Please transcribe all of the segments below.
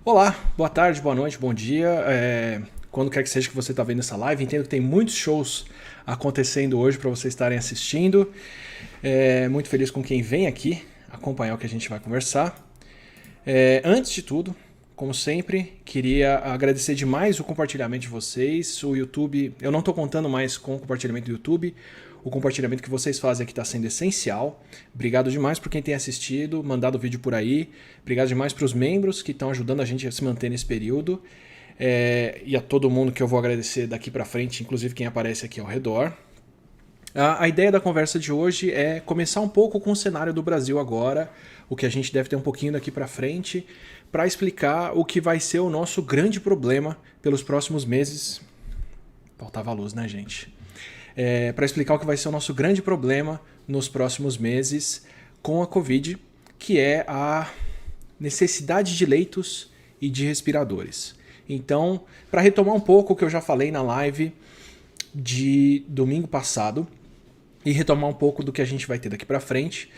Olá, boa tarde, boa noite, bom dia. Quando quer que seja que você está vendo essa live, entendo que tem muitos shows acontecendo hoje para vocês estarem assistindo. Muito feliz com quem vem aqui acompanhar o que a gente vai conversar. Antes de tudo, como sempre, queria agradecer demais o compartilhamento de vocês. O YouTube, eu não estou contando mais com o compartilhamento do YouTube. O compartilhamento que vocês fazem aqui está sendo essencial. Obrigado demais por quem tem assistido, mandado o vídeo por aí. Obrigado demais para os membros que estão ajudando a gente a se manter nesse período. E a todo mundo que eu vou agradecer daqui para frente, inclusive quem aparece aqui ao redor. A ideia da conversa de hoje é começar um pouco com o cenário do Brasil agora, o que a gente deve ter um pouquinho daqui para frente, para explicar o que vai ser o nosso grande problema pelos próximos meses. Faltava luz, né, gente? Para explicar o que vai ser o nosso grande problema nos próximos meses com a Covid, que é a necessidade de leitos e de respiradores. Então, para retomar um pouco o que eu já falei na live de domingo passado e retomar um pouco do que a gente vai ter daqui para frente,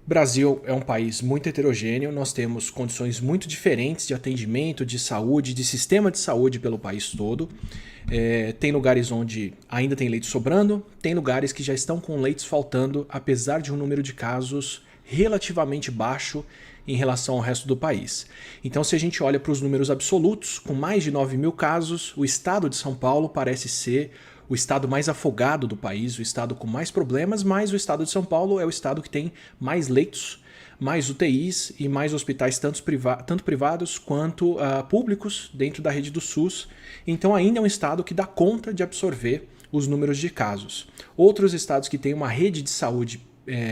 Brasil é um país muito heterogêneo, nós temos condições muito diferentes de atendimento, de saúde, de sistema de saúde pelo país todo. Tem lugares onde ainda tem leitos sobrando, tem lugares que já estão com leitos faltando, apesar de um número de casos relativamente baixo em relação ao resto do país. Então, se a gente olha para os números absolutos, com mais de 9 mil casos, o estado de São Paulo parece ser o estado mais afogado do país, o estado com mais problemas, mas o estado de São Paulo é o estado que tem mais leitos, mais UTIs e mais hospitais tanto privados quanto públicos dentro da rede do SUS. Então ainda é um estado que dá conta de absorver os números de casos. Outros estados que têm uma rede de saúde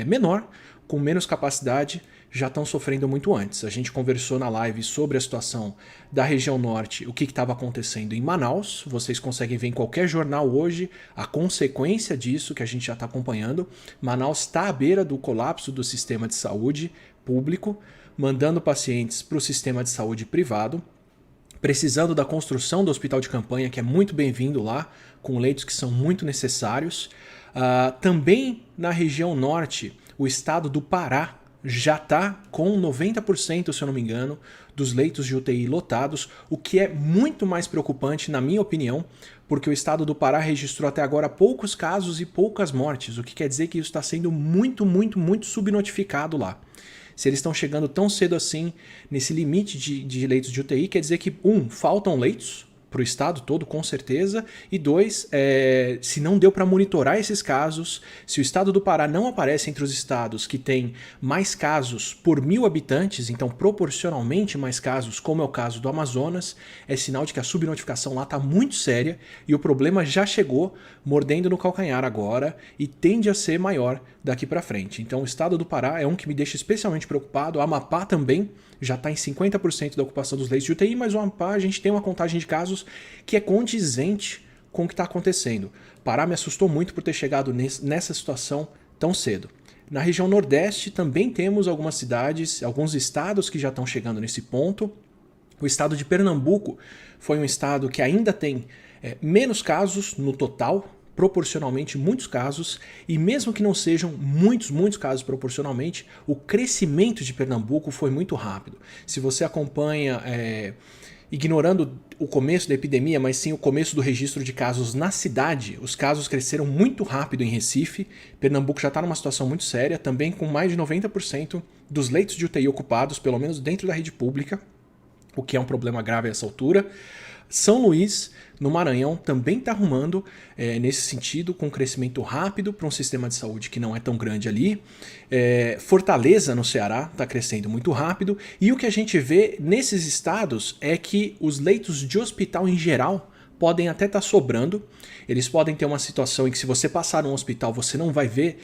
menor, com menos capacidade, já estão sofrendo muito antes. A gente conversou na live sobre a situação da região norte, o que estava acontecendo em Manaus. Vocês conseguem ver em qualquer jornal hoje a consequência disso que a gente já está acompanhando. Manaus está à beira do colapso do sistema de saúde público, mandando pacientes para o sistema de saúde privado, precisando da construção do hospital de campanha, que é muito bem-vindo lá, com leitos que são muito necessários. Também na região norte, o estado do Pará já está com 90%, se eu não me engano, dos leitos de UTI lotados, o que é muito mais preocupante, na minha opinião, porque o estado do Pará registrou até agora poucos casos e poucas mortes, o que quer dizer que isso está sendo muito subnotificado lá. Se eles estão chegando tão cedo assim nesse limite de leitos de UTI, quer dizer que, faltam leitos para o estado todo, com certeza, e dois, se não deu para monitorar esses casos, se o estado do Pará não aparece entre os estados que têm mais casos por 1.000 habitantes, então proporcionalmente mais casos, como é o caso do Amazonas, é sinal de que a subnotificação lá está muito séria e o problema já chegou mordendo no calcanhar agora e tende a ser maior daqui para frente. Então o estado do Pará é um que me deixa especialmente preocupado, Amapá também já está em 50% da ocupação dos leitos de UTI, mas o Amapá a gente tem uma contagem de casos que é condizente com o que está acontecendo. Pará me assustou muito por ter chegado nessa situação tão cedo. Na região Nordeste também temos algumas cidades, alguns estados que já estão chegando nesse ponto. O estado de Pernambuco foi um estado que ainda tem menos casos no total, proporcionalmente muitos casos, e mesmo que não sejam muitos casos proporcionalmente, o crescimento de Pernambuco foi muito rápido. Se você acompanha, ignorando o começo da epidemia, mas sim o começo do registro de casos na cidade, os casos cresceram muito rápido em Recife. Pernambuco já está numa situação muito séria, também com mais de 90% dos leitos de UTI ocupados, pelo menos dentro da rede pública, o que é um problema grave a essa altura. São Luís, no Maranhão, também está arrumando nesse sentido, com um crescimento rápido para um sistema de saúde que não é tão grande ali. Fortaleza, no Ceará, está crescendo muito rápido. E o que a gente vê nesses estados é que os leitos de hospital em geral podem até estar sobrando. Eles podem ter uma situação em que, se você passar num hospital, você não vai ver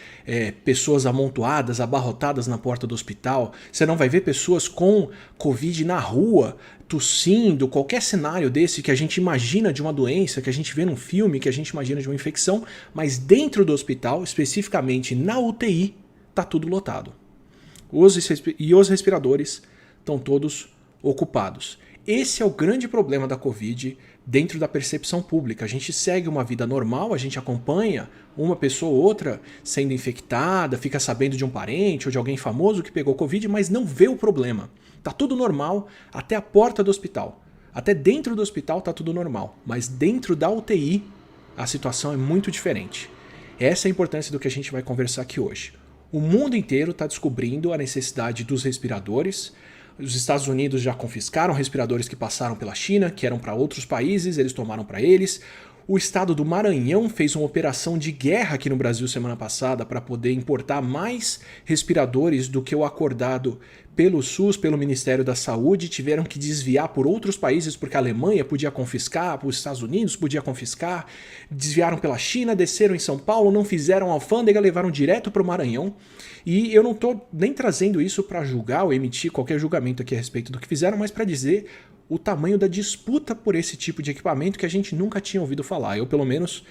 pessoas amontoadas, abarrotadas na porta do hospital. Você não vai ver pessoas com Covid na rua, tossindo, qualquer cenário desse que a gente imagina de uma doença, que a gente vê num filme, que a gente imagina de uma infecção, mas dentro do hospital, especificamente na UTI, tá tudo lotado. Os respiradores estão todos ocupados. Esse é o grande problema da Covid dentro da percepção pública. A gente segue uma vida normal, a gente acompanha uma pessoa ou outra sendo infectada, fica sabendo de um parente ou de alguém famoso que pegou Covid, mas não vê o problema. Tá tudo normal até a porta do hospital. Até dentro do hospital tá tudo normal, mas dentro da UTI a situação é muito diferente. Essa é a importância do que a gente vai conversar aqui hoje. O mundo inteiro está descobrindo a necessidade dos respiradores. Os Estados Unidos já confiscaram respiradores que passaram pela China, que eram para outros países, eles tomaram para eles. O estado do Maranhão fez uma operação de guerra aqui no Brasil semana passada para poder importar mais respiradores do que o acordado pelo SUS, pelo Ministério da Saúde. Tiveram que desviar por outros países porque a Alemanha podia confiscar, os Estados Unidos podia confiscar. Desviaram pela China, desceram em São Paulo, não fizeram alfândega, levaram direto para o Maranhão. E eu não estou nem trazendo isso para julgar ou emitir qualquer julgamento aqui a respeito do que fizeram, mas para dizer o tamanho da disputa por esse tipo de equipamento que a gente nunca tinha ouvido falar. Eu, pelo menos,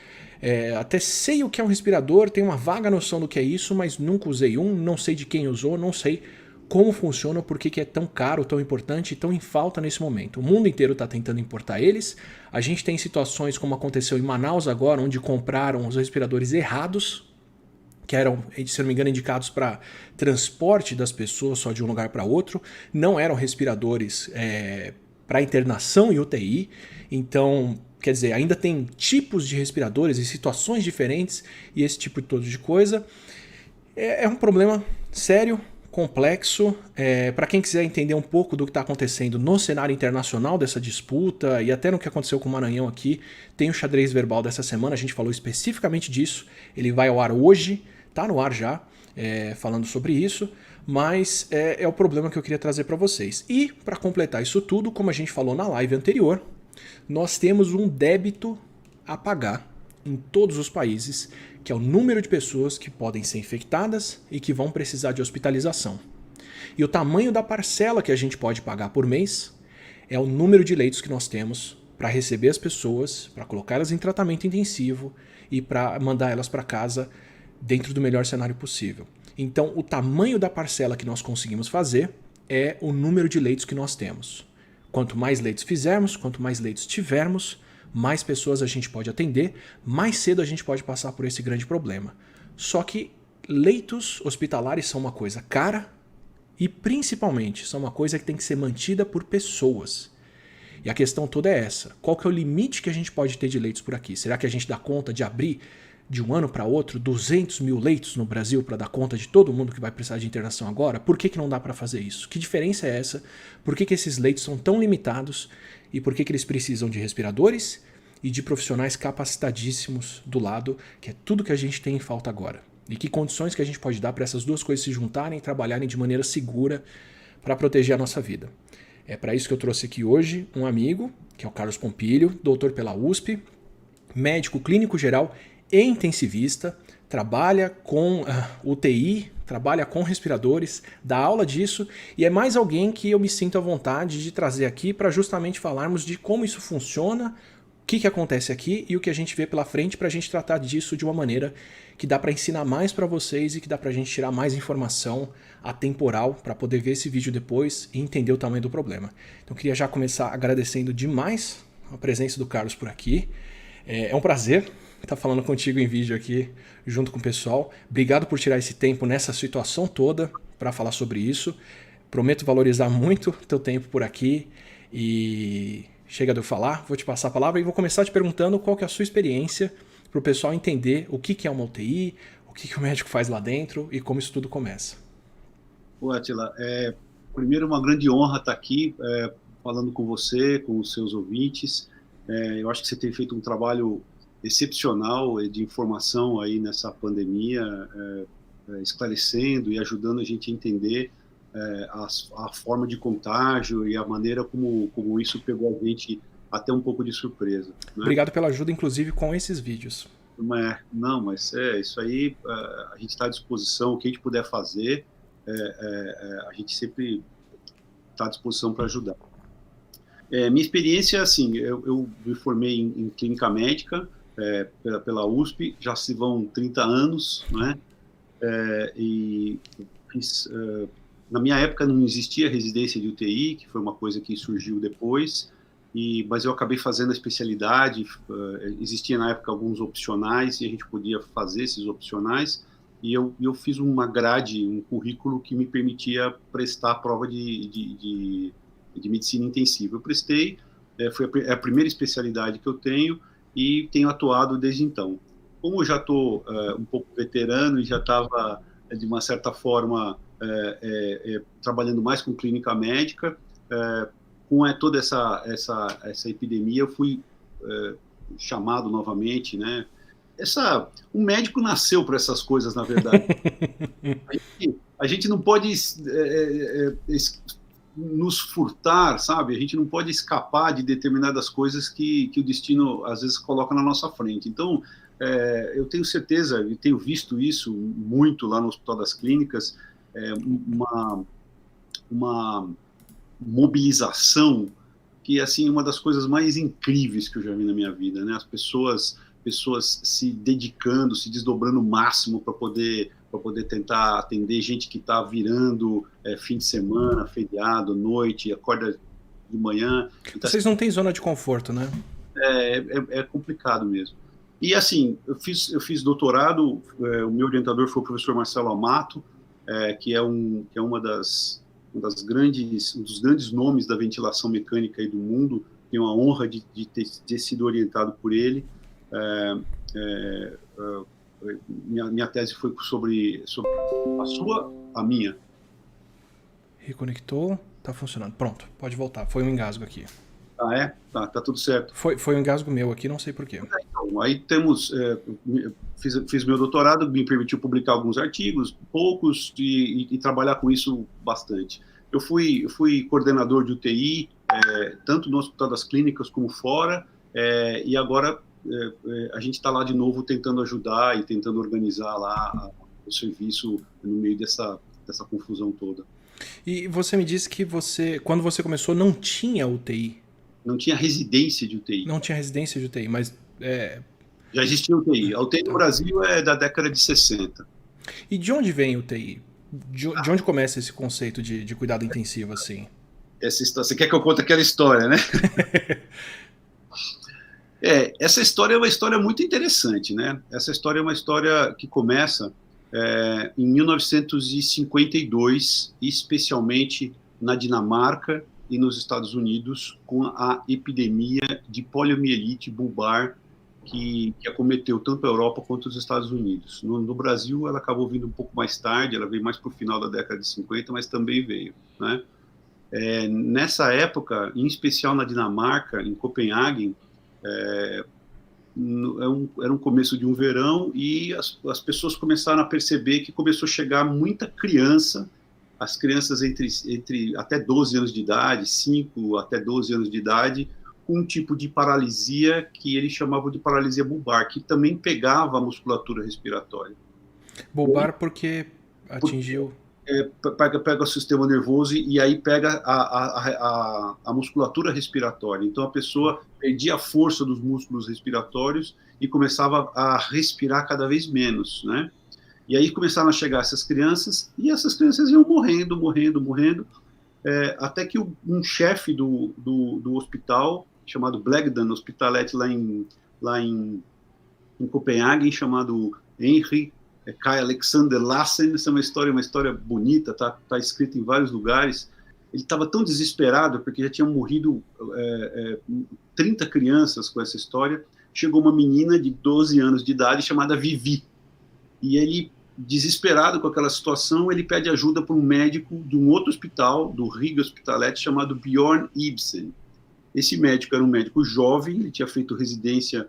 até sei o que é um respirador, tenho uma vaga noção do que é isso, mas nunca usei um, não sei de quem usou, não sei como funciona, por que é tão caro, tão importante e tão em falta nesse momento. O mundo inteiro está tentando importar eles. A gente tem situações como aconteceu em Manaus agora, onde compraram os respiradores errados, que eram, se não me engano, indicados para transporte das pessoas só de um lugar para outro. Não eram respiradores para internação e UTI. Então, quer dizer, ainda tem tipos de respiradores e situações diferentes e esse tipo de todo de coisa. É um problema sério, complexo. Para quem quiser entender um pouco do que está acontecendo no cenário internacional dessa disputa e até no que aconteceu com o Maranhão aqui, tem o xadrez verbal dessa semana, a gente falou especificamente disso. Ele vai ao ar hoje, está no ar já, falando sobre isso, mas é o problema que eu queria trazer para vocês. E para completar isso tudo, como a gente falou na live anterior, nós temos um débito a pagar em todos os países, que é o número de pessoas que podem ser infectadas e que vão precisar de hospitalização. E o tamanho da parcela que a gente pode pagar por mês é o número de leitos que nós temos para receber as pessoas, para colocá-las em tratamento intensivo e para mandar elas para casa dentro do melhor cenário possível. Então, o tamanho da parcela que nós conseguimos fazer é o número de leitos que nós temos. Quanto mais leitos fizermos, quanto mais leitos tivermos, mais pessoas a gente pode atender, mais cedo a gente pode passar por esse grande problema. Só que leitos hospitalares são uma coisa cara e, principalmente, são uma coisa que tem que ser mantida por pessoas. E a questão toda é essa. Qual que é o limite que a gente pode ter de leitos por aqui? Será que a gente dá conta de abrir de um ano para outro 200 mil leitos no Brasil para dar conta de todo mundo que vai precisar de internação agora? Por que não dá para fazer isso? Que diferença é essa? Por que esses leitos são tão limitados? E por que eles precisam de respiradores e de profissionais capacitadíssimos do lado, que é tudo que a gente tem em falta agora? E que condições que a gente pode dar para essas duas coisas se juntarem e trabalharem de maneira segura para proteger a nossa vida? É para isso que eu trouxe aqui hoje um amigo, que é o Carlos Pompilho, doutor pela USP, médico clínico geral e intensivista, trabalha com UTI, trabalha com respiradores, dá aula disso e é mais alguém que eu me sinto à vontade de trazer aqui para justamente falarmos de como isso funciona, o que acontece aqui e o que a gente vê pela frente para a gente tratar disso de uma maneira que dá para ensinar mais para vocês e que dá para a gente tirar mais informação atemporal para poder ver esse vídeo depois e entender o tamanho do problema. Então eu queria já começar agradecendo demais a presença do Carlos por aqui. É um prazer estar falando contigo em vídeo aqui junto com o pessoal. Obrigado por tirar esse tempo nessa situação toda para falar sobre isso. Prometo valorizar muito o teu tempo por aqui e chega de eu falar, vou te passar a palavra e vou começar te perguntando qual que é a sua experiência para o pessoal entender o que é uma UTI, o que o médico faz lá dentro e como isso tudo começa. Ô, Atila, primeiro uma grande honra estar aqui falando com você, com os seus ouvintes. Eu acho que você tem feito um trabalho excepcional de informação aí nessa pandemia, esclarecendo e ajudando a gente a entender a forma de contágio e a maneira como isso pegou a gente até um pouco de surpresa. Né? Obrigado pela ajuda, inclusive, com esses vídeos. Mas isso aí, a gente está à disposição, o que a gente puder fazer, a gente sempre está à disposição para ajudar. Minha experiência, assim, eu me formei em clínica médica pela USP, já se vão 30 anos, né? E fiz, na minha época não existia residência de UTI, que foi uma coisa que surgiu depois, mas eu acabei fazendo a especialidade. Existia na época alguns opcionais e a gente podia fazer esses opcionais, e eu fiz uma grade, um currículo que me permitia prestar a prova de medicina intensiva. Eu prestei, foi a primeira especialidade que eu tenho e tenho atuado desde então. Como eu já estou um pouco veterano e já estava, de uma certa forma, trabalhando mais com clínica médica, com toda essa epidemia, eu fui chamado novamente, né? O médico nasceu para essas coisas, na verdade. A gente não pode nos furtar, sabe? A gente não pode escapar de determinadas coisas que o destino, às vezes, coloca na nossa frente. Então, eu tenho certeza, e tenho visto isso muito lá no Hospital das Clínicas, uma mobilização que, assim, é uma das coisas mais incríveis que eu já vi na minha vida, né? As pessoas se dedicando, se desdobrando o máximo para poder tentar atender gente que está virando fim de semana, feriado, noite, acorda de manhã. Então, vocês não têm zona de conforto, né? É complicado mesmo. E, assim, eu fiz doutorado, o meu orientador foi o professor Marcelo Amato, que é um dos grandes nomes da ventilação mecânica aí do mundo. Tenho a honra de ter sido orientado por ele. Minha tese foi sobre a minha. Reconectou, tá funcionando. Pronto, pode voltar. Foi um engasgo aqui. Ah, é? Tá tudo certo. Foi um engasgo meu aqui, não sei porquê. Então, aí temos... fiz meu doutorado, me permitiu publicar alguns artigos, poucos, e trabalhar com isso bastante. Eu fui coordenador de UTI, tanto no Hospital das Clínicas como fora, e agora a gente está lá de novo tentando ajudar e tentando organizar lá o serviço no meio dessa confusão toda. E você me disse que quando você começou, não tinha UTI. Não tinha residência de UTI. Não tinha residência de UTI, mas... Já existia UTI. A UTI no Brasil é da década de 60. E de onde vem UTI? De onde começa esse conceito de cuidado intensivo, assim? Você quer que eu conte aquela história, né? Essa história é uma história muito interessante, né? Essa história é uma história que começa em 1952, especialmente na Dinamarca e nos Estados Unidos, com a epidemia de poliomielite bulbar que acometeu tanto a Europa quanto os Estados Unidos. No Brasil, ela acabou vindo um pouco mais tarde, ela veio mais para o final da década de 50, mas também veio, né? Nessa época, em especial na Dinamarca, em Copenhague, era um começo de um verão e as pessoas começaram a perceber que começou a chegar muita criança, as crianças entre até 12 anos de idade, 5 até 12 anos de idade, com um tipo de paralisia que eles chamavam de paralisia bulbar, que também pegava a musculatura respiratória. Bulbar porque atingiu... Pega o sistema nervoso e aí pega a musculatura respiratória. Então a pessoa perdia a força dos músculos respiratórios e começava a respirar cada vez menos, né? E aí começaram a chegar essas crianças e essas crianças iam morrendo, até que um chefe do hospital, chamado Blegden Hospitalet, lá em Copenhague, chamado Henry Kai Alexander Lassen. Essa é uma história bonita, tá escrita em vários lugares. Ele estava tão desesperado, porque já tinham morrido 30 crianças com essa história. Chegou uma menina de 12 anos de idade chamada Vivi. E ele, desesperado com aquela situação, ele pede ajuda para um médico de um outro hospital, do Riga Hospitalet, chamado Bjorn Ibsen. Esse médico era um médico jovem, ele tinha feito residência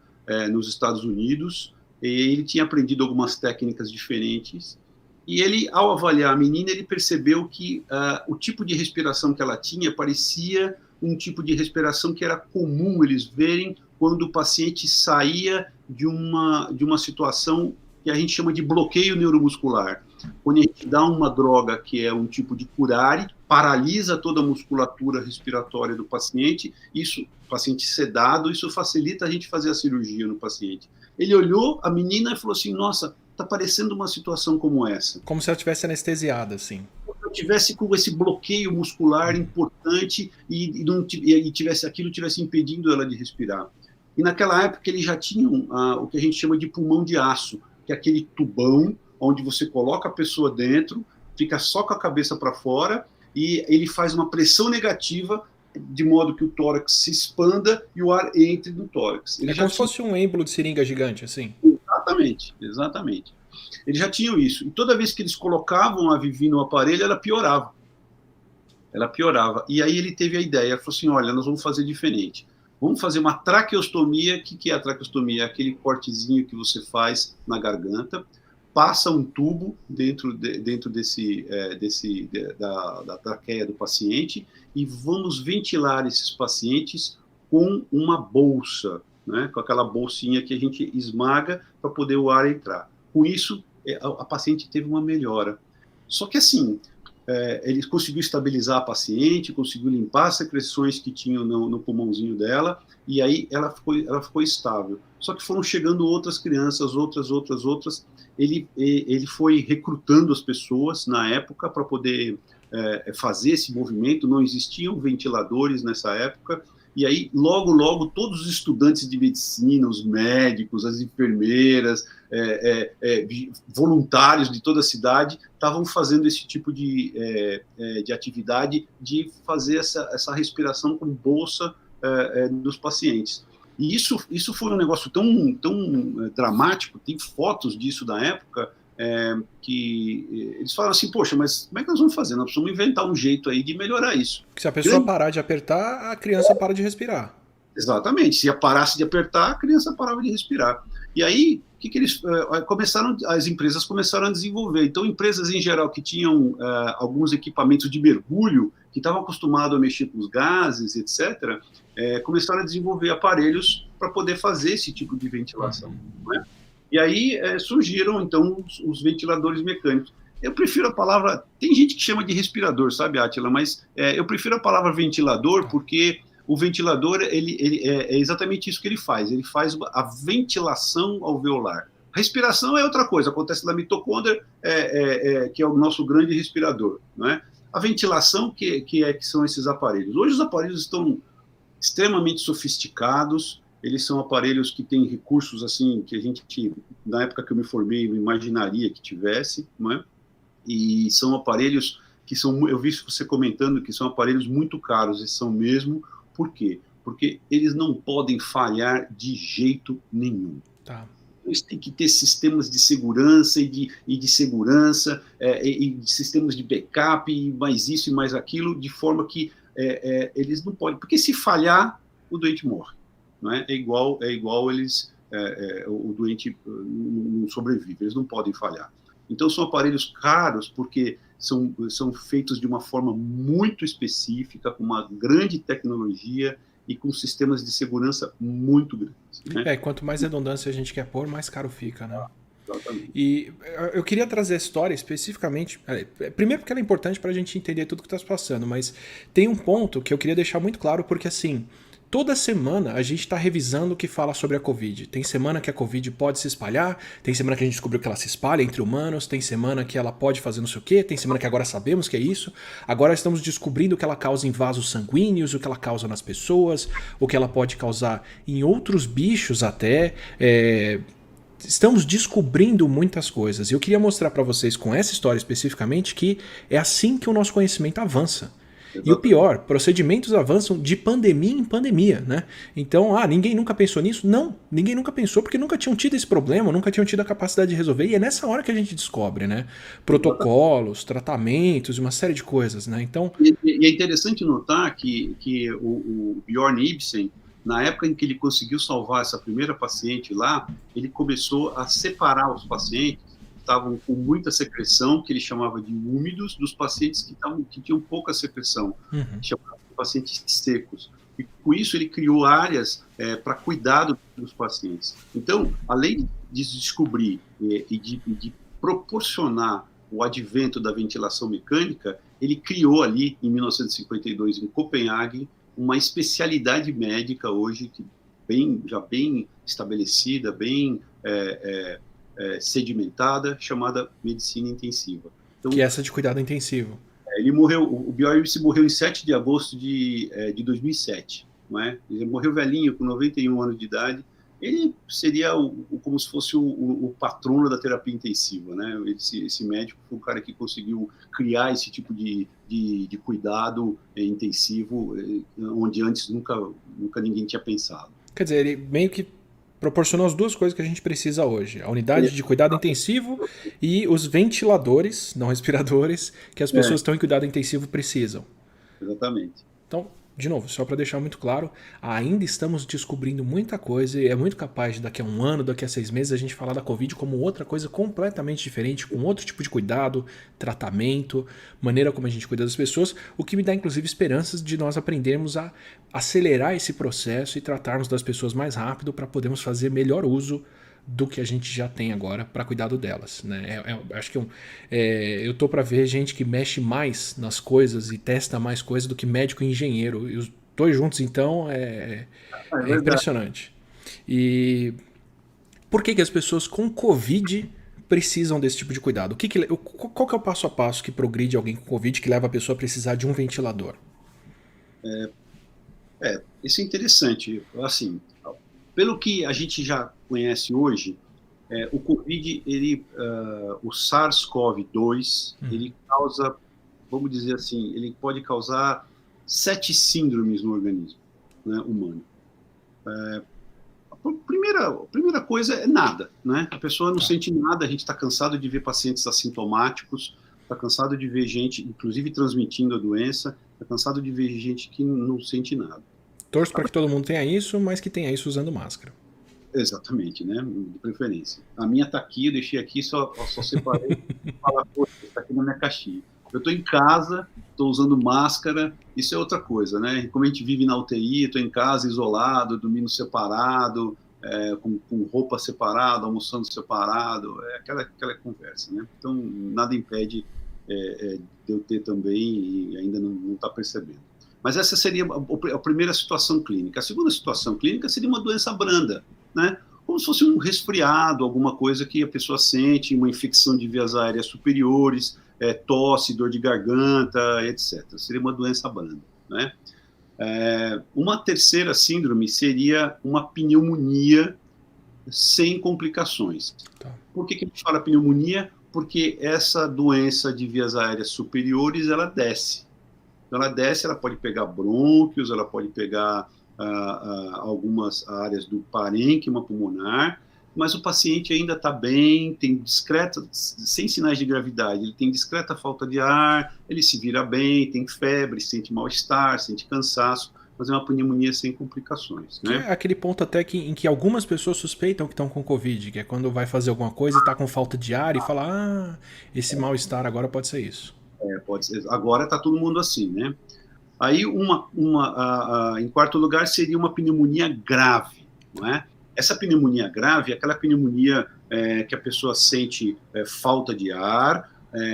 nos Estados Unidos, e ele tinha aprendido algumas técnicas diferentes, e ele, ao avaliar a menina, ele percebeu que o tipo de respiração que ela tinha parecia um tipo de respiração que era comum eles verem quando o paciente saía de uma situação que a gente chama de bloqueio neuromuscular. Quando a gente dá uma droga que é um tipo de curare, paralisa toda a musculatura respiratória do paciente, o paciente sedado, isso facilita a gente fazer a cirurgia no paciente. Ele olhou a menina e falou assim, nossa, está parecendo uma situação como essa. Como se ela estivesse anestesiada, assim. pessoa tivesse com esse bloqueio muscular importante e tivesse impedindo ela de respirar. E naquela época eles já tinham o que a gente chama de pulmão de aço, que é aquele tubão onde você coloca a pessoa dentro, fica só com a cabeça para fora e ele faz uma pressão negativa de modo que o tórax se expanda e o ar entre no tórax. É como se fosse um êmbolo de seringa gigante, assim. Exatamente, exatamente. Eles já tinham isso. E toda vez que eles colocavam a Vivi no aparelho, ela piorava. Ela piorava. E aí ele teve a ideia, falou assim, olha, nós vamos fazer diferente. Vamos fazer uma traqueostomia. O que é a traqueostomia? É aquele cortezinho que você faz na garganta, passa um tubo dentro da traqueia do paciente e vamos ventilar esses pacientes com uma bolsa, né? Com aquela bolsinha que a gente esmaga para poder o ar entrar. Com isso, a paciente teve uma melhora. Só que assim, ele conseguiu estabilizar a paciente, conseguiu limpar as secreções que tinham no pulmãozinho dela, e aí ela ficou estável. Só que foram chegando outras crianças, outras. Ele foi recrutando as pessoas na época para poder fazer esse movimento. Não existiam ventiladores nessa época, e aí, logo, todos os estudantes de medicina, os médicos, as enfermeiras, voluntários de toda a cidade, estavam fazendo esse tipo de atividade de fazer essa respiração com bolsa dos pacientes. E isso foi um negócio tão dramático, tem fotos disso da época, que eles falam assim, poxa, mas como é que nós vamos fazer? Nós precisamos inventar um jeito aí de melhorar isso. Porque se a pessoa parar de apertar, a criança para de respirar. Exatamente, se parasse de apertar, a criança parava de respirar. E aí, o que eles as empresas começaram a desenvolver. Então, empresas em geral que tinham alguns equipamentos de mergulho, que estavam acostumados a mexer com os gases, etc., começaram a desenvolver aparelhos para poder fazer esse tipo de ventilação. Né? E aí surgiram, então, os ventiladores mecânicos. Eu prefiro a palavra... Tem gente que chama de respirador, sabe, Átila? Mas eu prefiro a palavra ventilador porque o ventilador ele é exatamente isso que ele faz. Ele faz a ventilação alveolar. A respiração é outra coisa, acontece na mitocôndria, que é o nosso grande respirador. Né? A ventilação que são esses aparelhos. Hoje os aparelhos estão extremamente sofisticados, eles são aparelhos que têm recursos assim que a gente, na época que eu me formei, não imaginaria que tivesse, não é? E são aparelhos que são, eu vi você comentando que são aparelhos muito caros, e são mesmo. Por quê? Porque eles não podem falhar de jeito nenhum. Tá. Eles têm que ter sistemas de segurança e de segurança, e de sistemas de backup, e mais isso e mais aquilo, de forma que eles não podem. Porque se falhar, o doente morre. Não é? É igual eles, o doente não sobrevive, eles não podem falhar. Então são aparelhos caros porque são feitos de uma forma muito específica, com uma grande tecnologia e com sistemas de segurança muito grandes. Né? Quanto mais redundância a gente quer pôr, mais caro fica, né? Exatamente. E eu queria trazer a história especificamente, primeiro porque ela é importante para a gente entender tudo que está se passando, mas tem um ponto que eu queria deixar muito claro, porque assim, toda semana a gente está revisando o que fala sobre a Covid. Tem semana que a Covid pode se espalhar, tem semana que a gente descobriu que ela se espalha entre humanos, tem semana que ela pode fazer não sei o quê, tem semana que agora sabemos que é isso. Agora estamos descobrindo o que ela causa em vasos sanguíneos, o que ela causa nas pessoas, o que ela pode causar em outros bichos até. Estamos descobrindo muitas coisas. E eu queria mostrar para vocês com essa história especificamente que é assim que o nosso conhecimento avança. E o pior, procedimentos avançam de pandemia em pandemia, né? Então, ninguém nunca pensou nisso? Não, ninguém nunca pensou porque nunca tinham tido esse problema, nunca tinham tido a capacidade de resolver, e é nessa hora que a gente descobre, né? Protocolos, tratamentos, uma série de coisas, né? Então... E é interessante notar que o Bjorn Ibsen, na época em que ele conseguiu salvar essa primeira paciente lá, ele começou a separar os pacientes estavam com muita secreção, que ele chamava de úmidos, dos pacientes que tinham pouca secreção, chamava de pacientes secos. E com isso ele criou áreas para cuidado dos pacientes. Então, além de descobrir e de proporcionar o advento da ventilação mecânica, ele criou ali, em 1952, em Copenhague, uma especialidade médica hoje já bem estabelecida, bem sedimentada, chamada medicina intensiva. Então, que é essa de cuidado intensivo. Ele morreu, o Bjorn morreu em 7 de agosto de 2007, não é? Ele morreu velhinho, com 91 anos de idade. Ele seria como se fosse o patrono da terapia intensiva, né? Esse médico foi o cara que conseguiu criar esse tipo de cuidado intensivo, onde antes nunca ninguém tinha pensado. Quer dizer, ele meio que proporcionou as duas coisas que a gente precisa hoje: a unidade de cuidado intensivo e os ventiladores, não respiradores, que as pessoas que estão em cuidado intensivo precisam. Exatamente. Então, de novo, só para deixar muito claro, ainda estamos descobrindo muita coisa e é muito capaz de daqui a um ano, daqui a 6 meses, a gente falar da Covid como outra coisa completamente diferente, com outro tipo de cuidado, tratamento, maneira como a gente cuida das pessoas, o que me dá inclusive esperanças de nós aprendermos a acelerar esse processo e tratarmos das pessoas mais rápido para podermos fazer melhor uso do que a gente já tem agora para cuidado delas, né? Acho que eu tô para ver gente que mexe mais nas coisas e testa mais coisas do que médico e engenheiro. E os dois juntos, então, é impressionante. E por que as pessoas com Covid precisam desse tipo de cuidado? Qual que é o passo a passo que progride alguém com Covid que leva a pessoa a precisar de um ventilador? Isso é interessante. Assim, pelo que a gente já conhece hoje, o Covid, o SARS-CoV-2, ele causa, vamos dizer assim, ele pode causar 7 síndromes no organismo, né, humano. A primeira coisa é nada, né? A pessoa não sente nada, a gente está cansado de ver pacientes assintomáticos, está cansado de ver gente, inclusive, transmitindo a doença, está cansado de ver gente que não sente nada. Torço para que todo mundo tenha isso, mas que tenha isso usando máscara. Exatamente, né? De preferência. A minha está aqui, eu deixei aqui, só separei e falar, poxa, está aqui na minha caixinha. Eu estou em casa, estou usando máscara, isso é outra coisa, né? Como a gente vive na UTI, estou em casa, isolado, dormindo separado, com roupa separada, almoçando separado, aquela conversa, né? Então, nada impede de eu ter também e ainda não está percebendo. Mas essa seria a primeira situação clínica. A segunda situação clínica seria uma doença branda, né? Como se fosse um resfriado, alguma coisa que a pessoa sente, uma infecção de vias aéreas superiores, tosse, dor de garganta, etc. Seria uma doença branda, né? Uma terceira síndrome seria uma pneumonia sem complicações. Tá. Por que a gente fala pneumonia? Porque essa doença de vias aéreas superiores, ela desce. Então, ela desce, ela pode pegar brônquios, ela pode pegar algumas áreas do parênquima pulmonar, mas o paciente ainda está bem, tem sem sinais de gravidade, ele tem discreta falta de ar, ele se vira bem, tem febre, sente mal-estar, sente cansaço, mas é uma pneumonia sem complicações. Né? É aquele ponto até em que algumas pessoas suspeitam que estão com Covid, que é quando vai fazer alguma coisa e está com falta de ar e fala, esse mal-estar agora pode ser isso. Pode ser. Agora está todo mundo assim, né? Aí, em quarto lugar, seria uma pneumonia grave, não é? Essa pneumonia grave é aquela pneumonia que a pessoa sente falta de ar,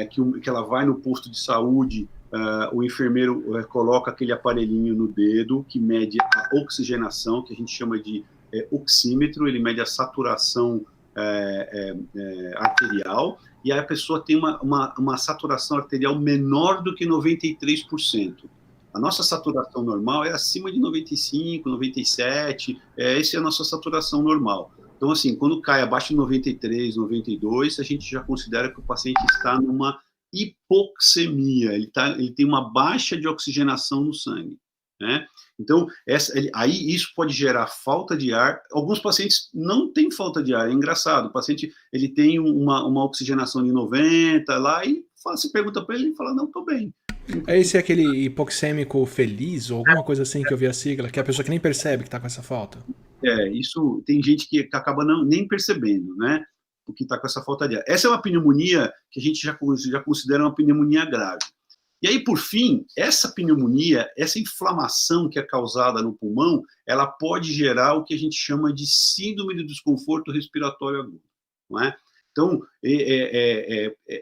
que ela vai no posto de saúde, o enfermeiro coloca aquele aparelhinho no dedo que mede a oxigenação, que a gente chama de oxímetro, ele mede a saturação arterial, e aí a pessoa tem uma saturação arterial menor do que 93%. A nossa saturação normal é acima de 95, 97, essa é a nossa saturação normal. Então, assim, quando cai abaixo de 93, 92, a gente já considera que o paciente está numa hipoxemia, ele tem uma baixa de oxigenação no sangue, né? Então, aí isso pode gerar falta de ar. Alguns pacientes não têm falta de ar, é engraçado. O paciente ele tem uma oxigenação de 90 lá e você pergunta para ele e fala, não, estou bem. Esse é aquele hipoxêmico feliz ou alguma coisa assim que eu vi a sigla, que é a pessoa que nem percebe que está com essa falta? Isso tem gente que acaba nem percebendo, né? O que está com essa falta de ar. Essa é uma pneumonia que a gente já considera uma pneumonia grave. E aí, por fim, essa pneumonia, essa inflamação que é causada no pulmão, ela pode gerar o que a gente chama de síndrome de desconforto respiratório agudo, não é? Então,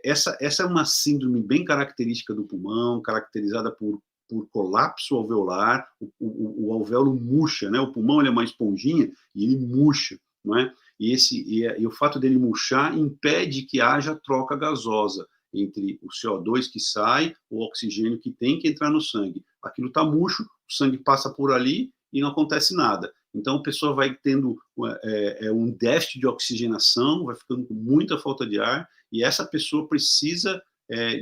essa é uma síndrome bem característica do pulmão, caracterizada por colapso alveolar, o alvéolo murcha, né? O pulmão ele é uma esponjinha e ele murcha, não é? E o fato dele murchar impede que haja troca gasosa. entre o CO2 que sai, o oxigênio que tem que entrar no sangue. Aquilo está murcho, o sangue passa por ali e não acontece nada. Então, a pessoa vai tendo um déficit de oxigenação, vai ficando com muita falta de ar, e essa pessoa precisa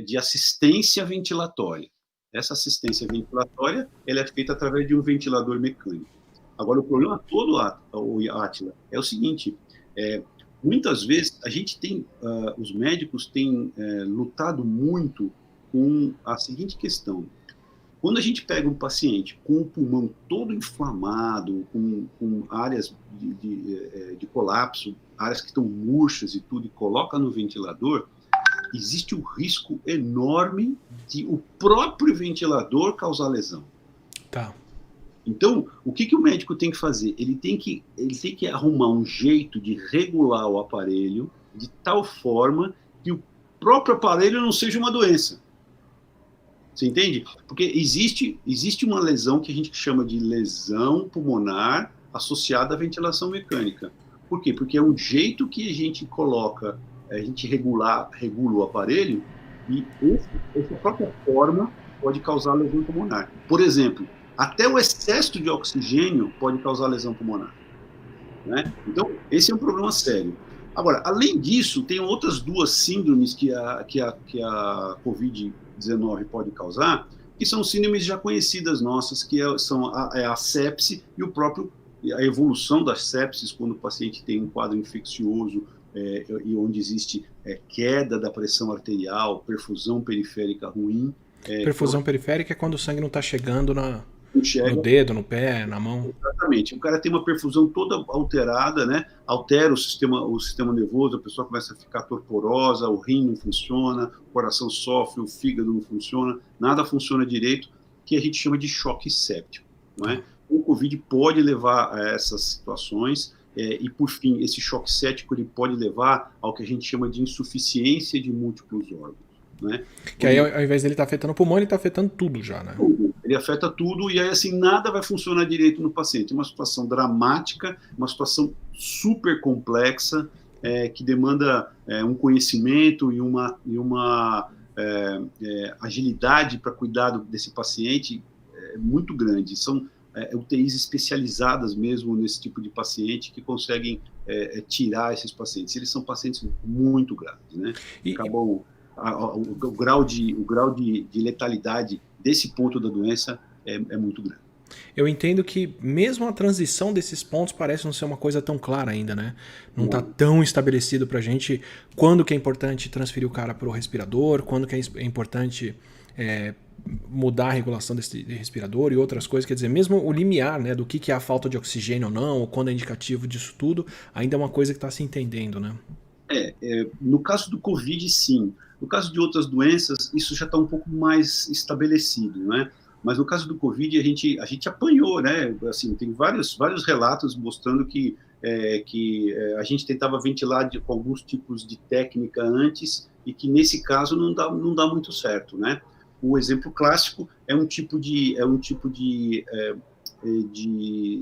de assistência ventilatória. Essa assistência ventilatória ela é feita através de um ventilador mecânico. Agora, o problema todo, Átila, é o seguinte, muitas vezes a gente tem, os médicos têm lutado muito com a seguinte questão. Quando a gente pega um paciente com o pulmão todo inflamado, com áreas de colapso, áreas que estão murchas e tudo, e coloca no ventilador, existe um risco enorme de o próprio ventilador causar lesão. Tá. Então, o que o médico tem que fazer? Ele tem que arrumar um jeito de regular o aparelho de tal forma que o próprio aparelho não seja uma doença. Você entende? Porque existe uma lesão que a gente chama de lesão pulmonar associada à ventilação mecânica. Por quê? Porque é um jeito que a gente coloca, a gente regula o aparelho e essa própria forma pode causar lesão pulmonar. Por exemplo, até o excesso de oxigênio pode causar lesão pulmonar. Né? Então, esse é um problema sério. Agora, além disso, tem outras duas síndromes que a Covid-19 pode causar, que são síndromes já conhecidas nossas, que são a sepse e a evolução das sepses, quando o paciente tem um quadro infeccioso e onde existe queda da pressão arterial, perfusão periférica ruim. Perfusão periférica é quando o sangue não está chegando no dedo, no pé, na mão. Exatamente. O cara tem uma perfusão toda alterada, né? Altera o sistema nervoso, a pessoa começa a ficar torporosa, o rim não funciona, o coração sofre, o fígado não funciona, nada funciona direito, que a gente chama de choque séptico. Não é? O Covid pode levar a essas situações e, por fim, esse choque séptico ele pode levar ao que a gente chama de insuficiência de múltiplos órgãos. Né? Que aí, ao invés dele estar afetando o pulmão, ele está afetando tudo já, né? Ele afeta tudo e aí, assim, nada vai funcionar direito no paciente. É uma situação dramática, uma situação super complexa, que demanda um conhecimento e uma agilidade para cuidar desse paciente muito grande. São UTIs especializadas mesmo nesse tipo de paciente que conseguem tirar esses pacientes. Eles são pacientes muito graves, né? Acabam... O grau de letalidade desse ponto da doença é muito grande. Eu entendo que mesmo a transição desses pontos parece não ser uma coisa tão clara ainda, né? Não está tão estabelecido pra gente quando que é importante transferir o cara para o respirador, quando que é importante mudar a regulação desse respirador e outras coisas. Quer dizer, mesmo o limiar, né, do que é a falta de oxigênio ou não, ou quando é indicativo disso tudo, ainda é uma coisa que está se entendendo, né? No caso do Covid, sim. No caso de outras doenças, isso já está um pouco mais estabelecido, né? Mas no caso do Covid, a gente apanhou, né? Assim, tem vários relatos mostrando que a gente tentava ventilar com alguns tipos de técnica antes e que, nesse caso, não dá muito certo, né? O exemplo clássico é um tipo de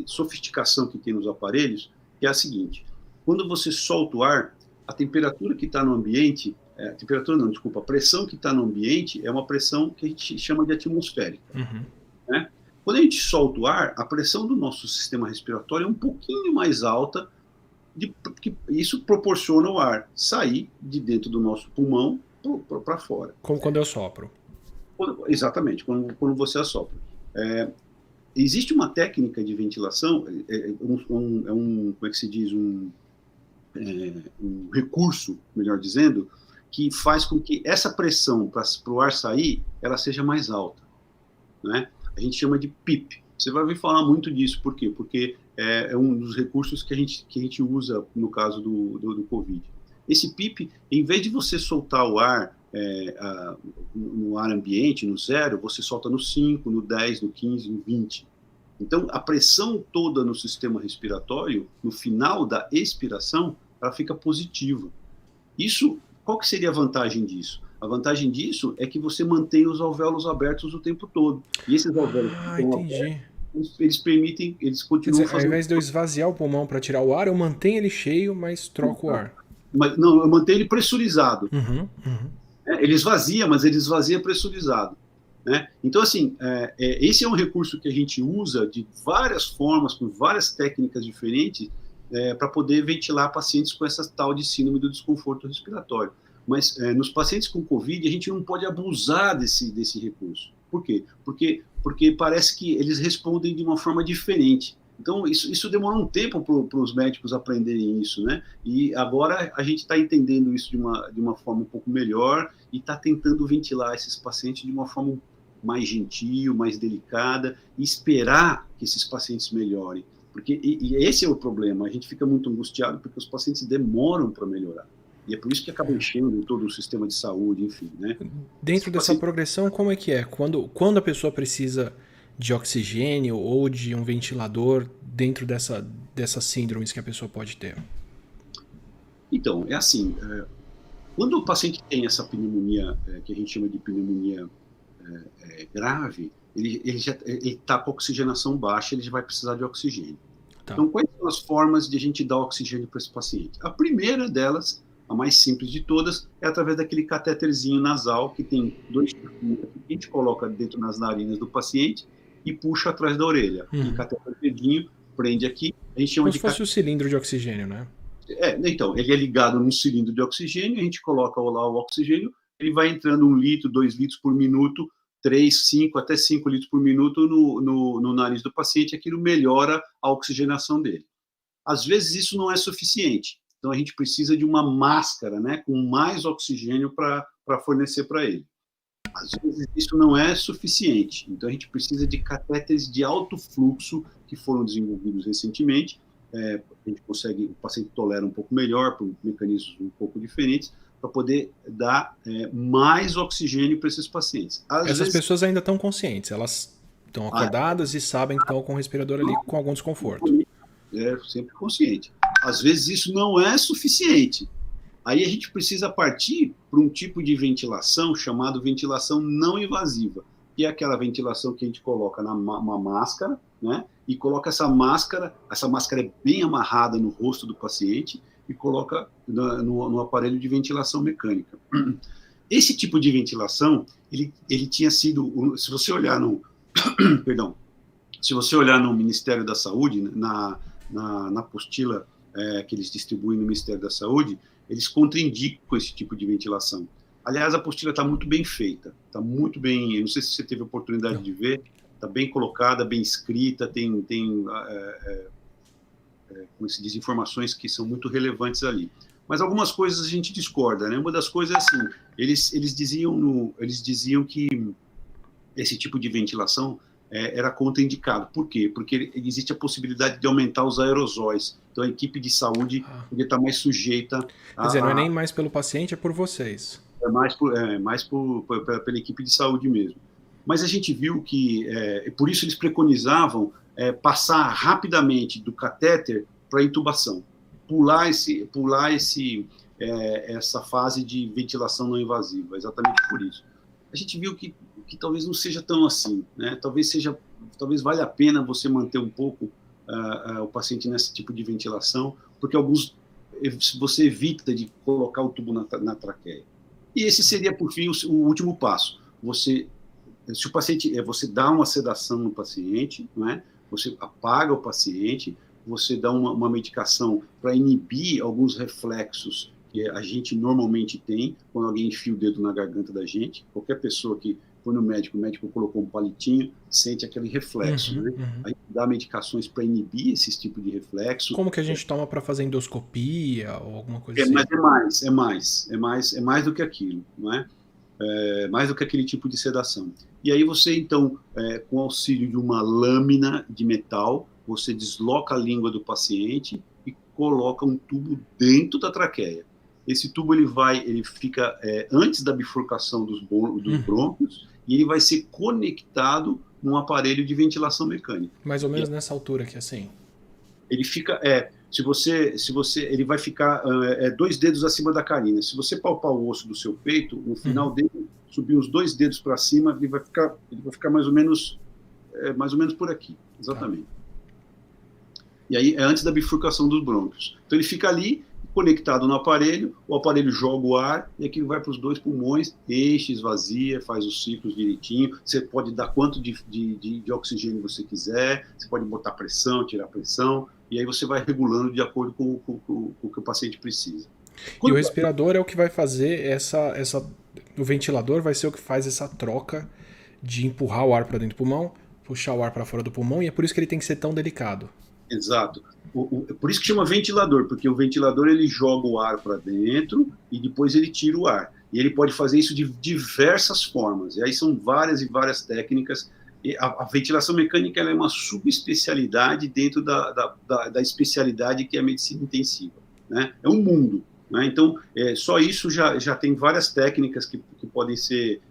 sofisticação que tem nos aparelhos, que é a seguinte: quando você solta o ar, a temperatura que está no ambiente, a pressão que está no ambiente é uma pressão que a gente chama de atmosférica. Uhum. Né? Quando a gente solta o ar, a pressão do nosso sistema respiratório é um pouquinho mais alta, porque isso proporciona o ar sair de dentro do nosso pulmão para fora. Como quando eu sopro. Exatamente, quando você assopra. Existe uma técnica de ventilação, como é que se diz, um recurso, melhor dizendo, que faz com que essa pressão para o ar sair, ela seja mais alta. Né? A gente chama de PIP. Você vai ouvir falar muito disso. Por quê? Porque é um dos recursos que a gente usa no caso do Covid. Esse PIP, em vez de você soltar o ar no ar ambiente, no 0, você solta no 5, no 10, no 15, no 20. Então, a pressão toda no sistema respiratório, no final da expiração, ela fica positiva. Qual que seria a vantagem disso? A vantagem disso é que você mantém os alvéolos abertos o tempo todo. E esses alvéolos abertos, eles continuam fazendo... Ao invés de eu esvaziar o pulmão para tirar o ar, eu mantenho ele cheio, mas troco o ar. Não, eu mantenho ele pressurizado. Uhum. Ele esvazia, mas ele esvazia pressurizado. Né? Então, assim, esse é um recurso que a gente usa de várias formas, com várias técnicas diferentes, para poder ventilar pacientes com essa tal de síndrome do desconforto respiratório. Mas nos pacientes com Covid, a gente não pode abusar desse recurso. Por quê? Porque parece que eles respondem de uma forma diferente. Então, isso demorou um tempo para os médicos aprenderem isso, né? E agora a gente está entendendo isso de uma forma um pouco melhor e está tentando ventilar esses pacientes de uma forma mais gentil, mais delicada, e esperar que esses pacientes melhorem. Porque e esse é o problema, a gente fica muito angustiado porque os pacientes demoram para melhorar. E é por isso que acaba enchendo todo o sistema de saúde, enfim, né? Dentro dessa progressão, como é que é? Quando a pessoa precisa de oxigênio ou de um ventilador dentro dessas síndromes que a pessoa pode ter? Então, é assim, quando o paciente tem essa pneumonia, que a gente chama de pneumonia grave, ele está com oxigenação baixa, ele já vai precisar de oxigênio. Tá. Então, quais são as formas de a gente dar oxigênio para esse paciente? A primeira delas, a mais simples de todas, é através daquele catéterzinho nasal, que tem 2 tufinhos que a gente coloca dentro das narinas do paciente e puxa atrás da orelha. Um catéter verdinho, prende aqui, a gente chama como se fosse o cilindro de oxigênio, né? Então, ele é ligado num cilindro de oxigênio, a gente coloca lá o oxigênio, ele vai entrando 1 litro, 2 litros por minuto, 3, 5, até 5 litros por minuto no nariz do paciente, aquilo melhora a oxigenação dele. Às vezes isso não é suficiente, então a gente precisa de uma máscara, né, com mais oxigênio para fornecer para ele. Às vezes isso não é suficiente, então a gente precisa de catéteres de alto fluxo que foram desenvolvidos recentemente, a gente consegue, o paciente tolera um pouco melhor, por mecanismos um pouco diferentes, para poder dar mais oxigênio para esses pacientes. Essas pessoas ainda estão conscientes, elas estão acordadas e sabem que estão com o respirador ali com algum desconforto. Sempre consciente. Às vezes isso não é suficiente. Aí a gente precisa partir para um tipo de ventilação chamado ventilação não invasiva, que é aquela ventilação que a gente coloca numa máscara, né? E coloca essa máscara é bem amarrada no rosto do paciente e coloca no aparelho de ventilação mecânica. Esse tipo de ventilação, ele tinha sido, se você olhar perdão, se você olhar no Ministério da Saúde, na apostila que eles distribuem no Ministério da Saúde, eles contraindicam esse tipo de ventilação. Aliás, a apostila está muito bem feita, está muito bem, eu não sei se você teve a oportunidade de ver, está bem colocada, bem escrita, tem como se diz, informações que são muito relevantes ali. Mas algumas coisas a gente discorda, né? Uma das coisas é assim, eles diziam que esse tipo de ventilação era contraindicado. Por quê? Porque existe a possibilidade de aumentar os aerosóis. Então a equipe de saúde poderia estar mais sujeita a... Quer dizer, não é nem mais pelo paciente, é por vocês. É mais pela equipe de saúde mesmo. Mas a gente viu que, por isso eles preconizavam passar rapidamente do catéter para a intubação, pular essa fase de ventilação não invasiva, exatamente por isso. A gente viu que talvez não seja tão assim, né? Talvez valha a pena você manter um pouco o paciente nesse tipo de ventilação, porque você evita de colocar o tubo na traqueia. E esse seria, por fim, o último passo. Você dá uma sedação no paciente, né? Você apaga o paciente, você dá uma medicação para inibir alguns reflexos que a gente normalmente tem quando alguém enfia o dedo na garganta da gente. Qualquer pessoa que foi no médico, o médico colocou um palitinho, sente aquele reflexo. Né? A gente dá medicações para inibir esse tipo de reflexo. Como que a gente toma para fazer endoscopia ou alguma coisa assim? Mas é mais do que aquilo, não é? Mais do que aquele tipo de sedação. E aí você, então, com auxílio de uma lâmina de metal, você desloca a língua do paciente e coloca um tubo dentro da traqueia. Esse tubo ele fica antes da bifurcação dos brônquios e ele vai ser conectado num aparelho de ventilação mecânica. Mais ou menos nessa altura aqui, assim. Ele fica, ele vai ficar 2 dedos acima da canina. Se você palpar o osso do seu peito, no final dele, subir os 2 dedos para cima, ele vai ficar mais ou menos por aqui, exatamente. E aí é antes da bifurcação dos brônquios. Então ele fica ali, conectado no aparelho, o aparelho joga o ar e aquilo vai para os 2 pulmões, enche, esvazia, faz os ciclos direitinho. Você pode dar quanto de oxigênio você quiser, você pode botar pressão, tirar pressão, e aí você vai regulando de acordo com o que o paciente precisa. E o respirador é o que vai fazer o ventilador vai ser o que faz essa troca de empurrar o ar para dentro do pulmão, puxar o ar para fora do pulmão, e é por isso que ele tem que ser tão delicado. Exato. Por isso que chama ventilador, porque o ventilador ele joga o ar para dentro e depois ele tira o ar. E ele pode fazer isso de diversas formas. E aí são várias e várias técnicas. E a ventilação mecânica ela é uma subespecialidade dentro da especialidade que é a medicina intensiva, né? É um mundo. Né? Então, só isso já tem várias técnicas que podem ser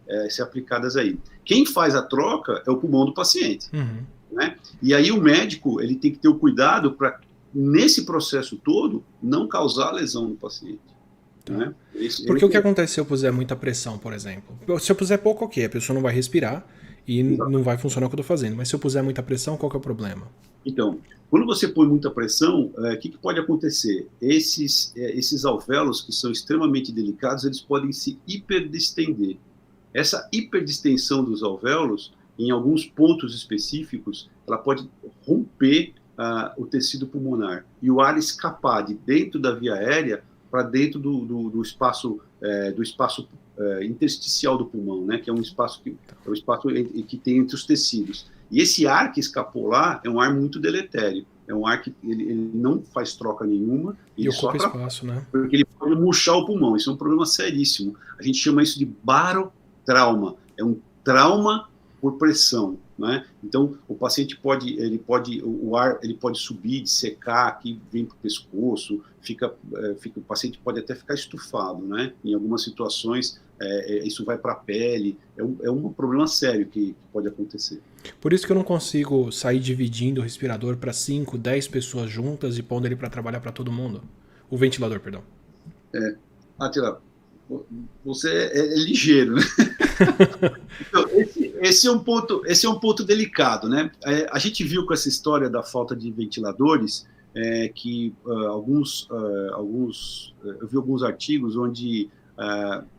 aplicadas aí. Quem faz a troca é o pulmão do paciente. Uhum. Né? E aí o médico ele tem que ter o cuidado para, nesse processo todo, não causar lesão no paciente. Tá. Né? Porque o que acontece se eu puser muita pressão, por exemplo? Se eu puser pouco, ok, a pessoa não vai respirar e não vai funcionar o que eu estou fazendo. Mas se eu puser muita pressão, qual que é o problema? Então, quando você põe muita pressão, o que pode acontecer? Esses alvéolos, que são extremamente delicados, eles podem se hiperdistender. Essa hiperdistensão dos alvéolos, em alguns pontos específicos, ela pode romper o tecido pulmonar e o ar escapar de dentro da via aérea para dentro do espaço intersticial do pulmão, né? Que é um espaço que tem entre os tecidos. E esse ar que escapou lá é um ar muito deletério. É um ar que ele não faz troca nenhuma. E ocupa espaço, né? Porque ele pode murchar o pulmão. Isso é um problema seríssimo. A gente chama isso de barotrauma. É um trauma por pressão, né? Então o paciente o ar pode subir, dissecar, aqui vem para o pescoço, o paciente pode até ficar estufado, né? Em algumas situações isso vai para a pele, é um problema sério que pode acontecer. Por isso que eu não consigo sair dividindo o respirador para 5, 10 pessoas juntas e pondo ele para trabalhar para todo mundo. O ventilador, perdão. Atila, você é ligeiro, né? Então, esse é um ponto delicado, né? A gente viu com essa história da falta de ventiladores que eu vi alguns artigos onde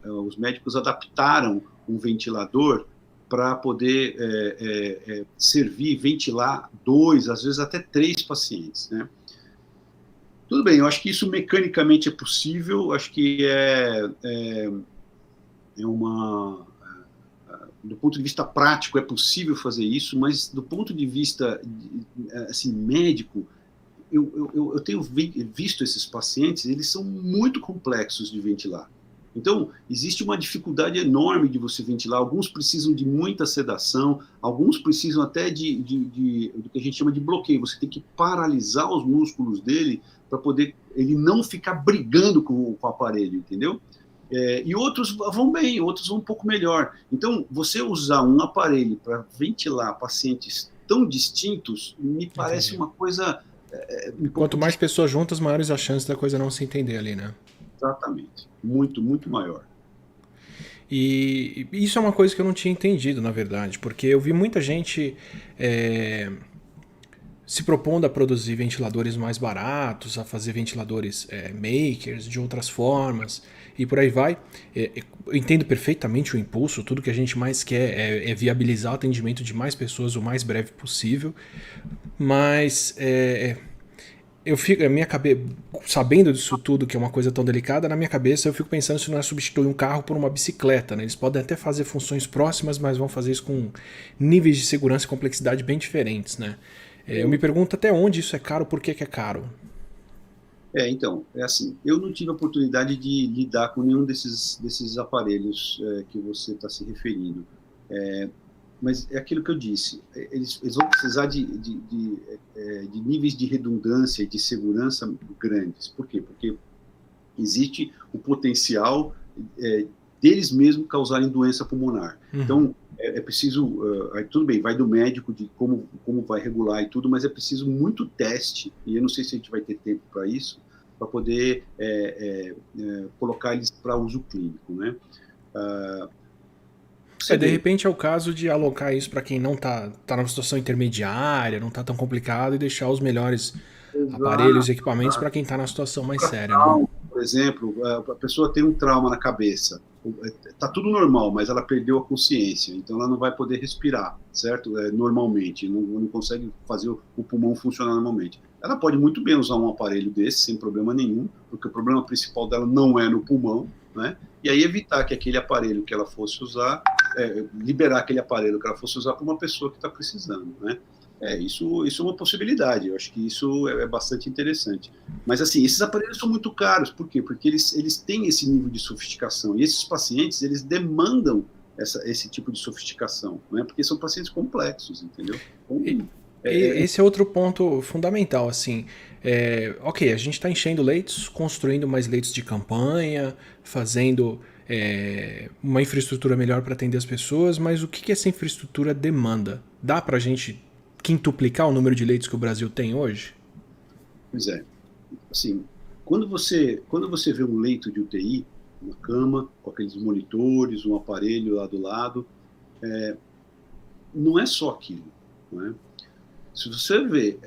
os médicos adaptaram um ventilador para poder ventilar 2, às vezes até 3 pacientes, né? Tudo bem, eu acho que isso mecanicamente é possível, acho que do ponto de vista prático é possível fazer isso, mas do ponto de vista assim, médico, eu tenho visto esses pacientes, eles são muito complexos de ventilar. Então, existe uma dificuldade enorme de você ventilar. Alguns precisam de muita sedação, alguns precisam até do que a gente chama de bloqueio. Você tem que paralisar os músculos dele para poder ele não ficar brigando com o aparelho, entendeu? E outros vão bem, outros vão um pouco melhor. Então, você usar um aparelho para ventilar pacientes tão distintos, me parece uma coisa... Quanto mais pessoas juntas, maiores as chances da coisa não se entender ali, né? Exatamente. Muito, muito maior. E isso é uma coisa que eu não tinha entendido, na verdade, porque eu vi muita gente se propondo a produzir ventiladores mais baratos, a fazer ventiladores makers de outras formas, e por aí vai. Eu entendo perfeitamente o impulso, tudo que a gente mais quer é viabilizar o atendimento de mais pessoas o mais breve possível, mas... eu fico, a minha cabeça, sabendo disso tudo, que é uma coisa tão delicada, na minha cabeça eu fico pensando se não é substituir um carro por uma bicicleta, né? Eles podem até fazer funções próximas, mas vão fazer isso com níveis de segurança e complexidade bem diferentes, né? Eu me pergunto até onde isso é caro, por que é caro? Então, assim, eu não tive a oportunidade de lidar com nenhum desses aparelhos que você está se referindo. Mas é aquilo que eu disse, eles vão precisar de níveis de redundância e de segurança grandes. Por quê? Porque existe o potencial deles mesmos causarem doença pulmonar. Uhum. Então, é preciso... tudo bem, vai do médico de como vai regular e tudo, mas é preciso muito teste, e eu não sei se a gente vai ter tempo para isso, para poder colocar eles para uso clínico, né? De repente é o caso de alocar isso para quem não tá numa situação intermediária, não tá tão complicado, e deixar os melhores aparelhos e equipamentos para quem tá na situação mais séria, né? por exemplo, a pessoa tem um trauma na cabeça, está tudo normal, mas ela perdeu a consciência, então ela não vai poder respirar, certo? Normalmente, não consegue fazer o pulmão funcionar normalmente. Ela pode muito bem usar um aparelho desse, sem problema nenhum, porque o problema principal dela não é no pulmão, né? E aí evitar que aquele aparelho que ela fosse usar, liberar aquele aparelho que ela fosse usar para uma pessoa que está precisando, né? Isso é uma possibilidade, eu acho que isso é bastante interessante. Mas, assim, esses aparelhos são muito caros, por quê? Porque eles têm esse nível de sofisticação, e esses pacientes, eles demandam esse tipo de sofisticação, né? Porque são pacientes complexos, entendeu? Então, esse é outro ponto fundamental, assim. Ok, a gente está enchendo leitos, construindo mais leitos de campanha, fazendo uma infraestrutura melhor para atender as pessoas, mas o que essa infraestrutura demanda? Dá para a gente quintuplicar o número de leitos que o Brasil tem hoje? Pois é. Assim, quando você vê um leito de UTI, uma cama, com aqueles monitores, um aparelho lá do lado, não é só aquilo, não é? Se você vê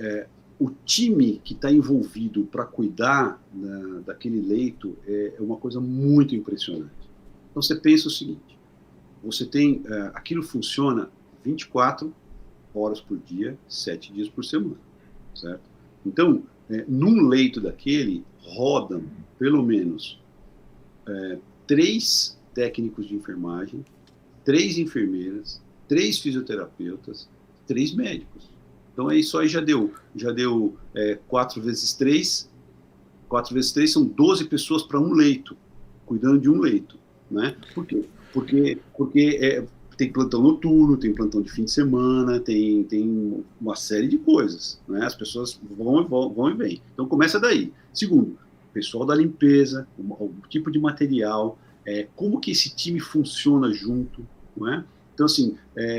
o time que está envolvido para cuidar daquele leito, é uma coisa muito impressionante. Então, você pensa o seguinte, você tem, aquilo funciona 24 horas por dia, 7 dias por semana, certo? Então, num leito daquele, rodam pelo menos 3 técnicos de enfermagem, 3 enfermeiras, 3 fisioterapeutas, 3 médicos. Então, isso aí já deu 4 vezes 3, 4 vezes 3 são 12 pessoas para um leito, cuidando de um leito, né? Por quê? Porque tem plantão noturno, tem plantão de fim de semana, tem uma série de coisas, né? As pessoas vão e vêm. Então, começa daí. Segundo, pessoal da limpeza, o tipo de material, como que esse time funciona junto, não é? Então, assim,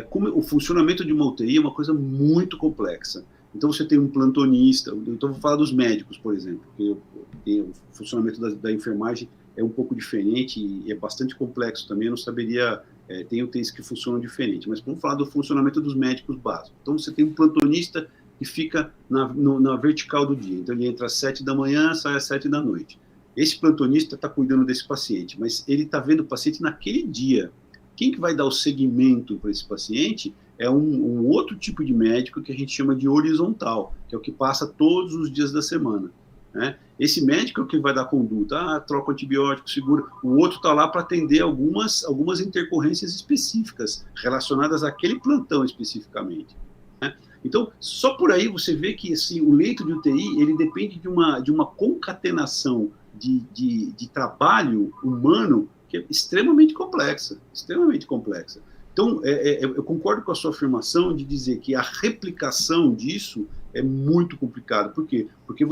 como o funcionamento de uma UTI é uma coisa muito complexa. Então, você tem um plantonista, então vou falar dos médicos, por exemplo, porque o funcionamento da enfermagem é um pouco diferente e é bastante complexo também, eu não saberia... tem UTIs que funcionam diferente, mas vamos falar do funcionamento dos médicos básicos. Então, você tem um plantonista que fica na vertical do dia. Então, ele entra às 7 da manhã, sai às 7 da noite. Esse plantonista está cuidando desse paciente, mas ele está vendo o paciente naquele dia. Quem que vai dar o segmento para esse paciente é um outro tipo de médico que a gente chama de horizontal, que é o que passa todos os dias da semana, né? Esse médico é o que vai dar conduta, troca o antibiótico, segura. O outro está lá para atender algumas intercorrências específicas relacionadas àquele plantão especificamente, né? Então, só por aí você vê que assim, o leito de UTI ele depende de uma concatenação de trabalho humano que é extremamente complexa, extremamente complexa. Então, eu concordo com a sua afirmação de dizer que a replicação disso é muito complicado. Por quê? Porque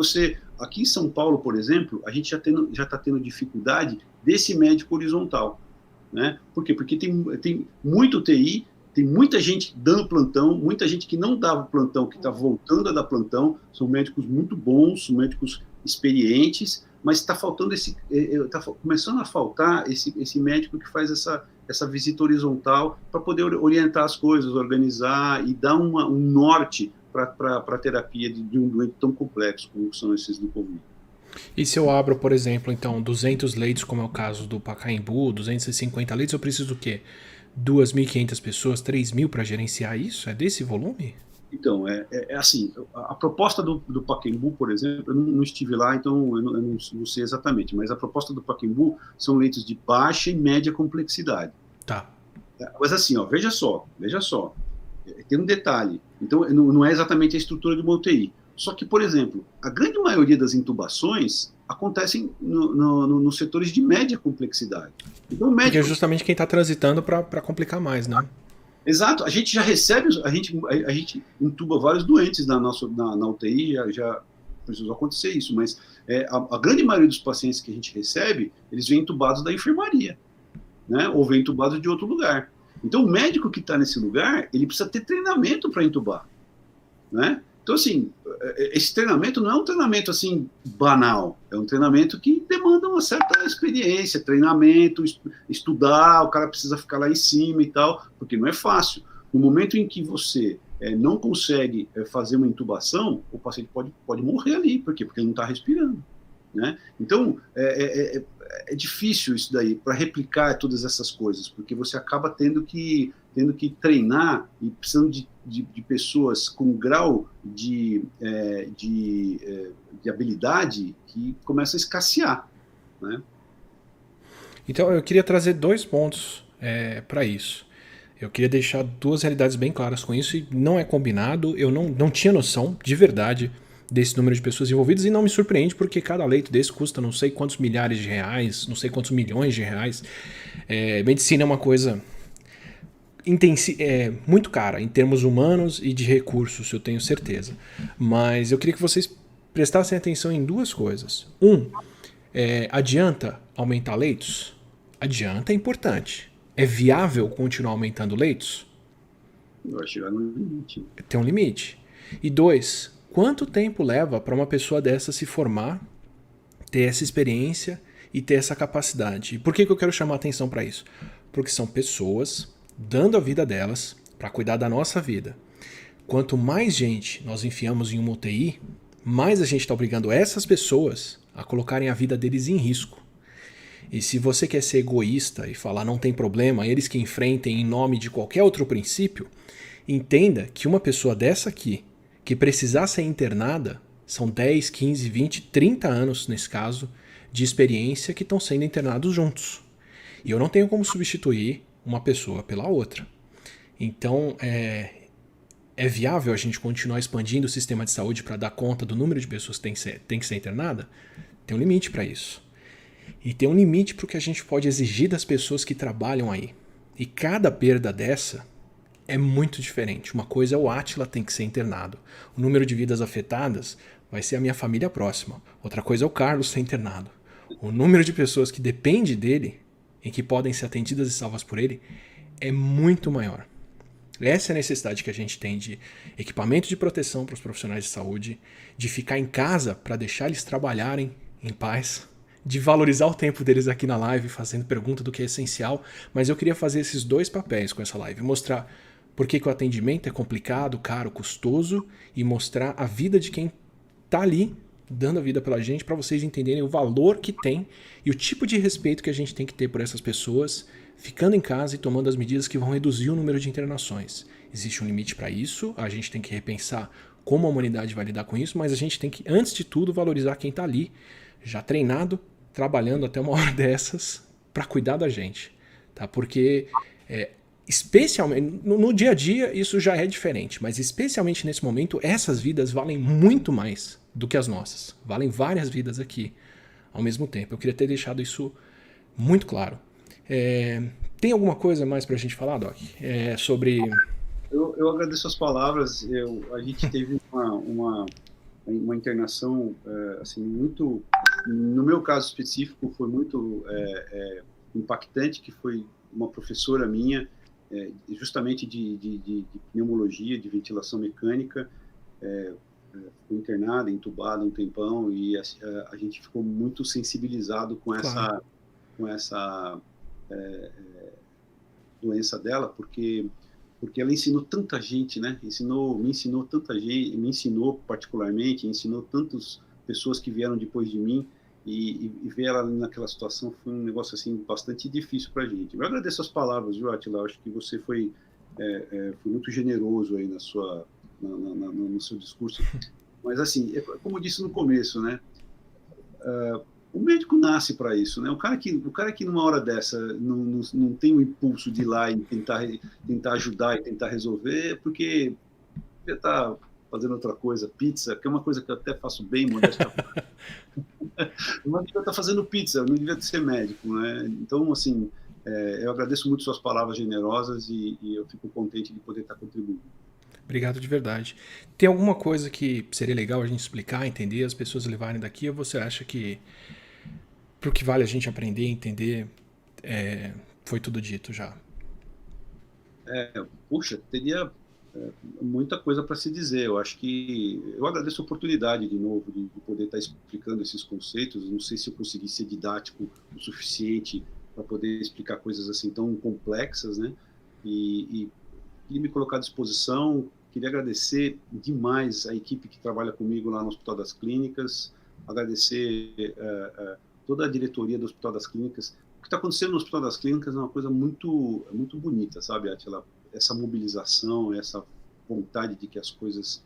aqui em São Paulo, por exemplo, a gente já está tendo dificuldade desse médico horizontal, né? Por quê? Porque tem muito UTI, tem muita gente dando plantão, muita gente que não dava plantão, que está voltando a dar plantão, são médicos muito bons, são médicos experientes, mas está faltando está começando a faltar esse médico que faz essa visita horizontal para poder orientar as coisas, organizar e dar um norte para a terapia de um doente tão complexo como são esses do Covid. E se eu abro, por exemplo, então, 200 leitos, como é o caso do Pacaembu, 250 leitos, eu preciso do quê? 2.500 pessoas, 3.000 para gerenciar isso? É desse volume? Então, assim, a proposta do Pacaembu, por exemplo, eu não estive lá, então eu não sei exatamente, mas a proposta do Pacaembu são leitos de baixa e média complexidade. Tá. Mas assim, veja só, tem um detalhe, então não é exatamente a estrutura de uma UTI, só que, por exemplo, a grande maioria das intubações acontecem nos setores de média complexidade. Então, o médico... Porque é justamente quem está transitando para complicar mais, né? Exato, a gente já recebe, a gente intuba vários doentes na UTI, já precisou acontecer isso, mas a grande maioria dos pacientes que a gente recebe, eles vêm intubados da enfermaria, né? Ou vêm intubados de outro lugar. Então, o médico que está nesse lugar, ele precisa ter treinamento para intubar, né? Então, assim, esse treinamento não é um treinamento, assim, banal. É um treinamento que demanda uma certa experiência, treinamento, estudar, o cara precisa ficar lá em cima e tal, porque não é fácil. No momento em que você não consegue fazer uma intubação, o paciente pode morrer ali. Por quê? Porque ele não está respirando, né? Então, é difícil isso daí, para replicar todas essas coisas, porque você acaba tendo que treinar e precisando de pessoas com um grau de habilidade que começa a escassear, né? Então eu queria trazer dois pontos para isso. Eu queria deixar duas realidades bem claras com isso, e não é combinado, eu não tinha noção, de verdade, desse número de pessoas envolvidas, e não me surpreende porque cada leito desse custa não sei quantos milhares de reais, não sei quantos milhões de reais. Medicina é uma coisa muito cara em termos humanos e de recursos, eu tenho certeza. Mas eu queria que vocês prestassem atenção em duas coisas. Adianta aumentar leitos? Adianta, é importante. É viável continuar aumentando leitos? Vai chegar no limite. Tem um limite. E dois, quanto tempo leva para uma pessoa dessa se formar, ter essa experiência e ter essa capacidade? E por que eu quero chamar atenção para isso? Porque são pessoas dando a vida delas para cuidar da nossa vida. Quanto mais gente nós enfiamos em uma UTI, mais a gente está obrigando essas pessoas a colocarem a vida deles em risco. E se você quer ser egoísta e falar não tem problema, eles que enfrentem em nome de qualquer outro princípio, entenda que uma pessoa dessa aqui, que precisar ser internada, são 10, 15, 20, 30 anos, nesse caso, de experiência que estão sendo internados juntos. E eu não tenho como substituir uma pessoa pela outra. Então, é viável a gente continuar expandindo o sistema de saúde para dar conta do número de pessoas que tem que ser internada? Tem um limite para isso. E tem um limite para o que a gente pode exigir das pessoas que trabalham aí. E cada perda dessa é muito diferente. Uma coisa é o Átila tem que ser internado. O número de vidas afetadas vai ser a minha família próxima. Outra coisa é o Carlos ser internado. O número de pessoas que depende dele e que podem ser atendidas e salvas por ele é muito maior. Essa é a necessidade que a gente tem de equipamento de proteção para os profissionais de saúde, de ficar em casa para deixar eles trabalharem em paz, de valorizar o tempo deles aqui na live, fazendo pergunta do que é essencial, mas eu queria fazer esses dois papéis com essa live, mostrar por que o atendimento é complicado, caro, custoso, e mostrar a vida de quem está ali dando a vida pela gente, para vocês entenderem o valor que tem e o tipo de respeito que a gente tem que ter por essas pessoas, ficando em casa e tomando as medidas que vão reduzir o número de internações. Existe um limite para isso, a gente tem que repensar como a humanidade vai lidar com isso, mas a gente tem que, antes de tudo, valorizar quem está ali, já treinado, trabalhando até uma hora dessas, para cuidar da gente. Tá? Porque, especialmente, no dia a dia isso já é diferente, mas especialmente nesse momento, essas vidas valem muito mais do que as nossas. Valem várias vidas aqui ao mesmo tempo. Eu queria ter deixado isso muito claro. Tem alguma coisa mais para a gente falar, Doc? Sobre... Eu agradeço as palavras. A gente teve uma internação assim, muito... No meu caso específico, foi muito impactante, que foi uma professora minha, justamente de pneumologia, de ventilação mecânica, foi internada, entubada um tempão, e a gente ficou muito sensibilizado com Claro. essa doença dela, porque ela ensinou tanta gente, né? Me ensinou tanta gente, me ensinou particularmente, ensinou tantas pessoas que vieram depois de mim, e ver ela naquela situação foi um negócio assim bastante difícil para a gente. Eu agradeço as palavras, viu, Attila? Acho que você foi muito generoso aí no seu discurso. Mas assim, como eu disse no começo, né? O médico nasce para isso, né? O cara que numa hora dessa não tem o impulso de ir lá e tentar ajudar e tentar resolver, porque já está fazendo outra coisa, pizza, que é uma coisa que eu até faço bem, modestamente. Mas devia estar fazendo pizza, não devia ser médico, né? Então, assim, eu agradeço muito suas palavras generosas e eu fico contente de poder estar contribuindo. Obrigado de verdade. Tem alguma coisa que seria legal a gente explicar, entender, as pessoas levarem daqui, ou você acha que pro que vale a gente aprender, entender, foi tudo dito já? Puxa, teria muita coisa para se dizer. Eu acho que eu agradeço a oportunidade de novo de poder estar explicando esses conceitos. Não sei se eu consegui ser didático o suficiente para poder explicar coisas assim tão complexas, né? E me colocar à disposição. Queria agradecer demais a equipe que trabalha comigo lá no Hospital das Clínicas, agradecer toda a diretoria do Hospital das Clínicas. O que está acontecendo no Hospital das Clínicas é uma coisa muito bonita, sabe, Átila? Essa mobilização, essa vontade de que as coisas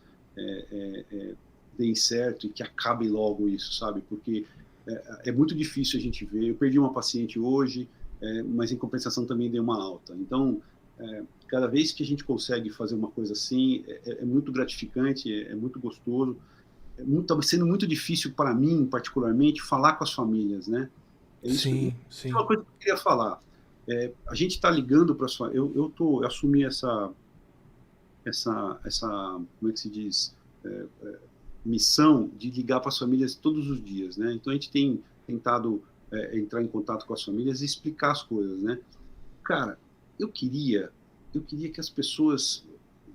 deem certo e que acabe logo isso, sabe? Porque é muito difícil a gente ver. Eu perdi uma paciente hoje, mas em compensação também dei uma alta. Então, cada vez que a gente consegue fazer uma coisa assim, é muito gratificante, é muito gostoso. Está sendo muito difícil para mim, particularmente, falar com as famílias, né? Isso. Sim, sim. É uma coisa que eu queria falar. A gente está ligando para as famílias. Eu assumi essa, como é que se diz, missão de ligar para as famílias todos os dias, né? Então a gente tem tentado entrar em contato com as famílias e explicar as coisas, né? Cara, eu queria que as pessoas,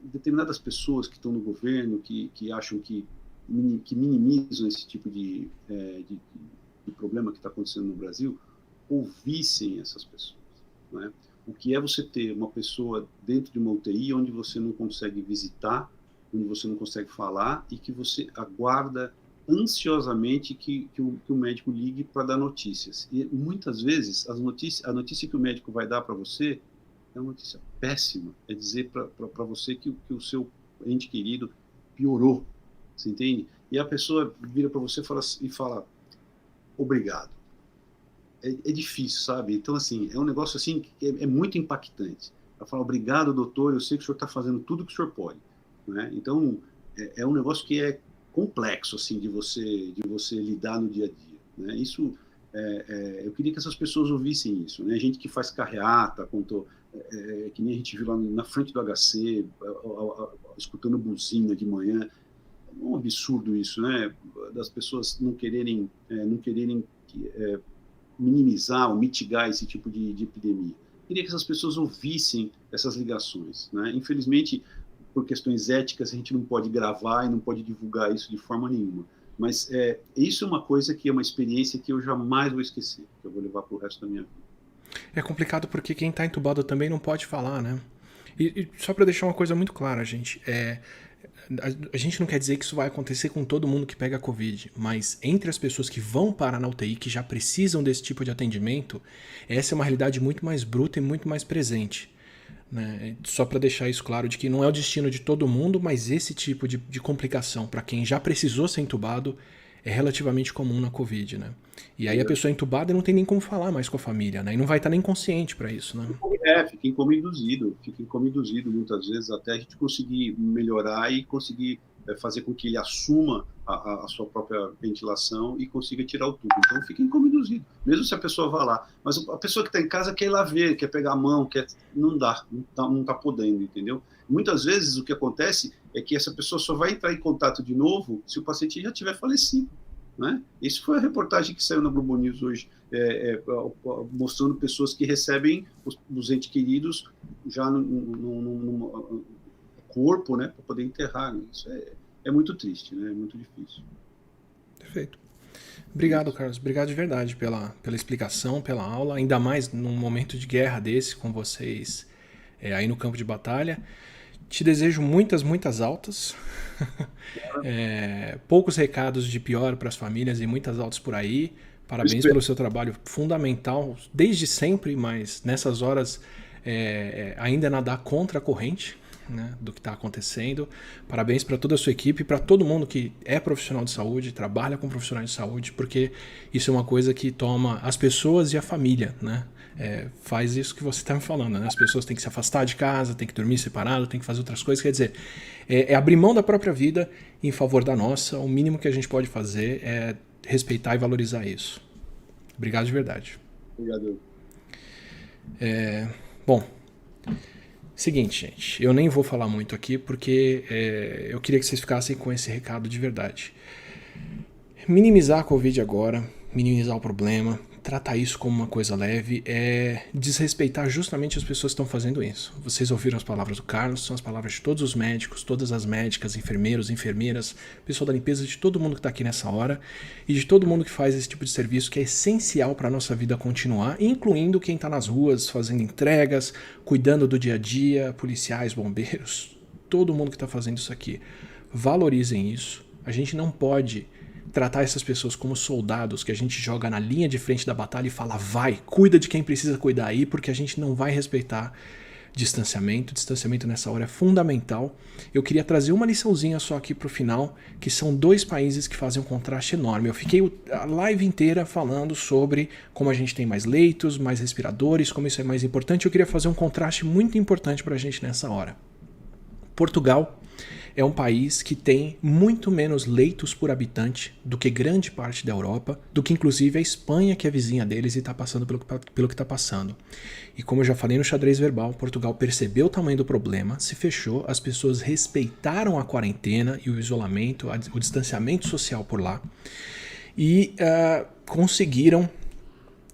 determinadas pessoas que estão no governo, que acham que minimizam esse tipo de problema que está acontecendo no Brasil, ouvissem essas pessoas, né? O que é você ter uma pessoa dentro de uma UTI onde você não consegue visitar, onde você não consegue falar e que você aguarda ansiosamente que o médico ligue para dar notícias. E muitas vezes a notícia que o médico vai dar para você é uma notícia péssima, é dizer para você que o seu ente querido piorou, você entende? E a pessoa vira para você e fala obrigado. É difícil, sabe? Então, assim, é um negócio assim que é muito impactante. Ela fala, obrigado, doutor, eu sei que o senhor está fazendo tudo o que o senhor pode, né? Então, é um negócio que é complexo, assim, de você lidar no dia a dia, né? Isso, eu queria que essas pessoas ouvissem isso, né? Gente que faz carreata, que nem a gente viu lá na frente do HC, escutando buzina de manhã. É um absurdo isso, né? Das pessoas não quererem minimizar ou mitigar esse tipo de epidemia. Queria que essas pessoas ouvissem essas ligações, né? Infelizmente, por questões éticas, a gente não pode gravar e não pode divulgar isso de forma nenhuma. Mas isso é uma coisa que é uma experiência que eu jamais vou esquecer, que eu vou levar para o resto da minha vida. É complicado porque quem está entubado também não pode falar, né? E só para deixar uma coisa muito clara, gente, a gente não quer dizer que isso vai acontecer com todo mundo que pega Covid, mas entre as pessoas que vão parar na UTI, que já precisam desse tipo de atendimento, essa é uma realidade muito mais bruta e muito mais presente, né? Só para deixar isso claro, de que não é o destino de todo mundo, mas esse tipo de complicação para quem já precisou ser entubado é relativamente comum na Covid, né? E aí a pessoa é entubada não tem nem como falar mais com a família, né? E não vai estar nem consciente para isso, né? Fica em coma induzido muitas vezes até a gente conseguir melhorar e conseguir fazer com que ele assuma a sua própria ventilação e consiga tirar o tubo. Então fica em coma induzido, mesmo se a pessoa vá lá. Mas a pessoa que está em casa quer ir lá ver, quer pegar a mão, não dá, não tá podendo, entendeu? Muitas vezes o que acontece é que essa pessoa só vai entrar em contato de novo se o paciente já tiver falecido, né? Isso foi a reportagem que saiu na Globo News hoje, mostrando pessoas que recebem os entes queridos já no corpo, né, para poder enterrar. Isso é muito triste, né? É muito difícil. Perfeito. Obrigado, Carlos. Obrigado de verdade pela explicação, pela aula, ainda mais num momento de guerra desse com vocês aí no campo de batalha. Te desejo muitas, muitas altas. Poucos recados de pior para as famílias e muitas altas por aí. Parabéns pelo seu trabalho fundamental, desde sempre, mas nessas horas ainda nadar contra a corrente, né, do que está acontecendo. Parabéns para toda a sua equipe, para todo mundo que é profissional de saúde, trabalha com profissionais de saúde, porque isso é uma coisa que toma as pessoas e a família, né? Faz isso que você está me falando, né? As pessoas têm que se afastar de casa, têm que dormir separado, têm que fazer outras coisas. Quer dizer, abrir mão da própria vida em favor da nossa. O mínimo que a gente pode fazer é respeitar e valorizar isso. Obrigado de verdade. Obrigado. Bom, seguinte, gente, eu nem vou falar muito aqui porque eu queria que vocês ficassem com esse recado de verdade. Minimizar a Covid agora, minimizar o problema, tratar isso como uma coisa leve, é desrespeitar justamente as pessoas que estão fazendo isso. Vocês ouviram as palavras do Carlos, são as palavras de todos os médicos, todas as médicas, enfermeiros, enfermeiras, pessoal da limpeza, de todo mundo que está aqui nessa hora e de todo mundo que faz esse tipo de serviço que é essencial para a nossa vida continuar, incluindo quem está nas ruas fazendo entregas, cuidando do dia a dia, policiais, bombeiros, todo mundo que está fazendo isso aqui. Valorizem isso. A gente não pode tratar essas pessoas como soldados que a gente joga na linha de frente da batalha e fala, vai, cuida de quem precisa cuidar aí, porque a gente não vai respeitar distanciamento. Distanciamento nessa hora é fundamental. Eu queria trazer uma liçãozinha só aqui pro final, que são 2 países que fazem um contraste enorme. Eu fiquei a live inteira falando sobre como a gente tem mais leitos, mais respiradores, como isso é mais importante. Eu queria fazer um contraste muito importante pra gente nessa hora. Portugal é um país que tem muito menos leitos por habitante do que grande parte da Europa, do que inclusive a Espanha, que é vizinha deles e está passando pelo que está passando. E como eu já falei no xadrez verbal, Portugal percebeu o tamanho do problema, se fechou, as pessoas respeitaram a quarentena e o isolamento, o distanciamento social por lá e conseguiram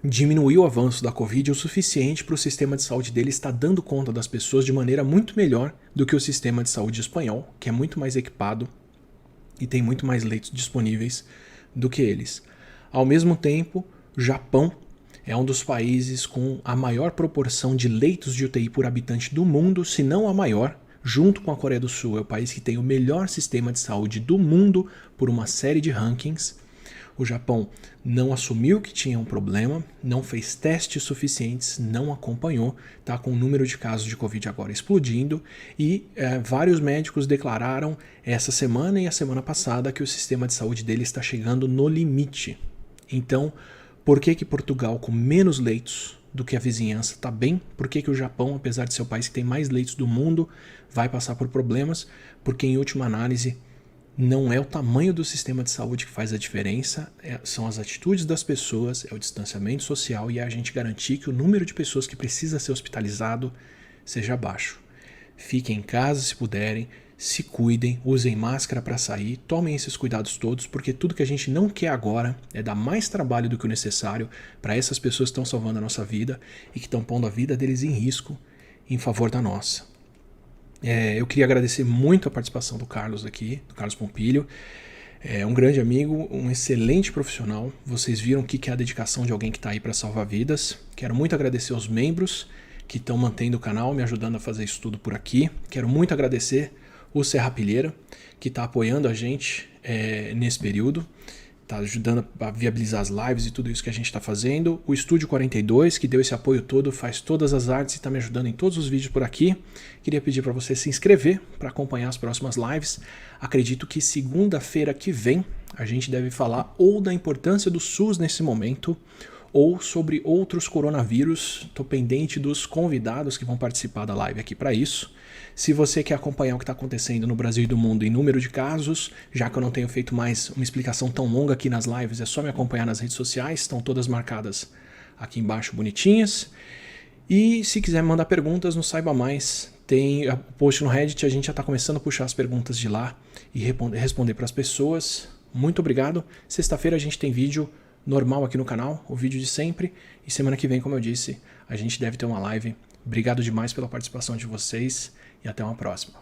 diminuir o avanço da Covid o suficiente para o sistema de saúde dele estar dando conta das pessoas de maneira muito melhor do que o sistema de saúde espanhol, que é muito mais equipado e tem muito mais leitos disponíveis do que eles. Ao mesmo tempo, o Japão é um dos países com a maior proporção de leitos de UTI por habitante do mundo, se não a maior, junto com a Coreia do Sul. É o país que tem o melhor sistema de saúde do mundo por uma série de rankings. O Japão não assumiu que tinha um problema, não fez testes suficientes, não acompanhou, está com o número de casos de Covid agora explodindo e vários médicos declararam essa semana e a semana passada que o sistema de saúde dele está chegando no limite. Então, por que Portugal, com menos leitos do que a vizinhança, está bem? Por que o Japão, apesar de ser o país que tem mais leitos do mundo, vai passar por problemas? Porque, em última análise, não é o tamanho do sistema de saúde que faz a diferença, são as atitudes das pessoas, é o distanciamento social e é a gente garantir que o número de pessoas que precisa ser hospitalizado seja baixo. Fiquem em casa se puderem, se cuidem, usem máscara para sair, tomem esses cuidados todos, porque tudo que a gente não quer agora é dar mais trabalho do que o necessário para essas pessoas que estão salvando a nossa vida e que estão pondo a vida deles em risco em favor da nossa. Eu queria agradecer muito a participação do Carlos aqui, do Carlos Pompilho. É um grande amigo, um excelente profissional. Vocês viram o que é a dedicação de alguém que está aí para salvar vidas. Quero muito agradecer aos membros que estão mantendo o canal, me ajudando a fazer isso tudo por aqui. Quero muito agradecer o Serra Pilheira, que está apoiando a gente nesse período. Está ajudando a viabilizar as lives e tudo isso que a gente está fazendo. O Estúdio 42, que deu esse apoio todo, faz todas as artes e está me ajudando em todos os vídeos por aqui. Queria pedir para você se inscrever para acompanhar as próximas lives. Acredito que segunda-feira que vem a gente deve falar ou da importância do SUS nesse momento, ou sobre outros coronavírus. Estou pendente dos convidados que vão participar da live aqui para isso. Se você quer acompanhar o que está acontecendo no Brasil e do mundo em número de casos, já que eu não tenho feito mais uma explicação tão longa aqui nas lives, é só me acompanhar nas redes sociais, estão todas marcadas aqui embaixo bonitinhas. E se quiser mandar perguntas no Saiba Mais, tem o post no Reddit, a gente já está começando a puxar as perguntas de lá e responder para as pessoas. Muito obrigado. Sexta-feira a gente tem vídeo normal aqui no canal, o vídeo de sempre. E semana que vem, como eu disse, a gente deve ter uma live. Obrigado demais pela participação de vocês e até uma próxima.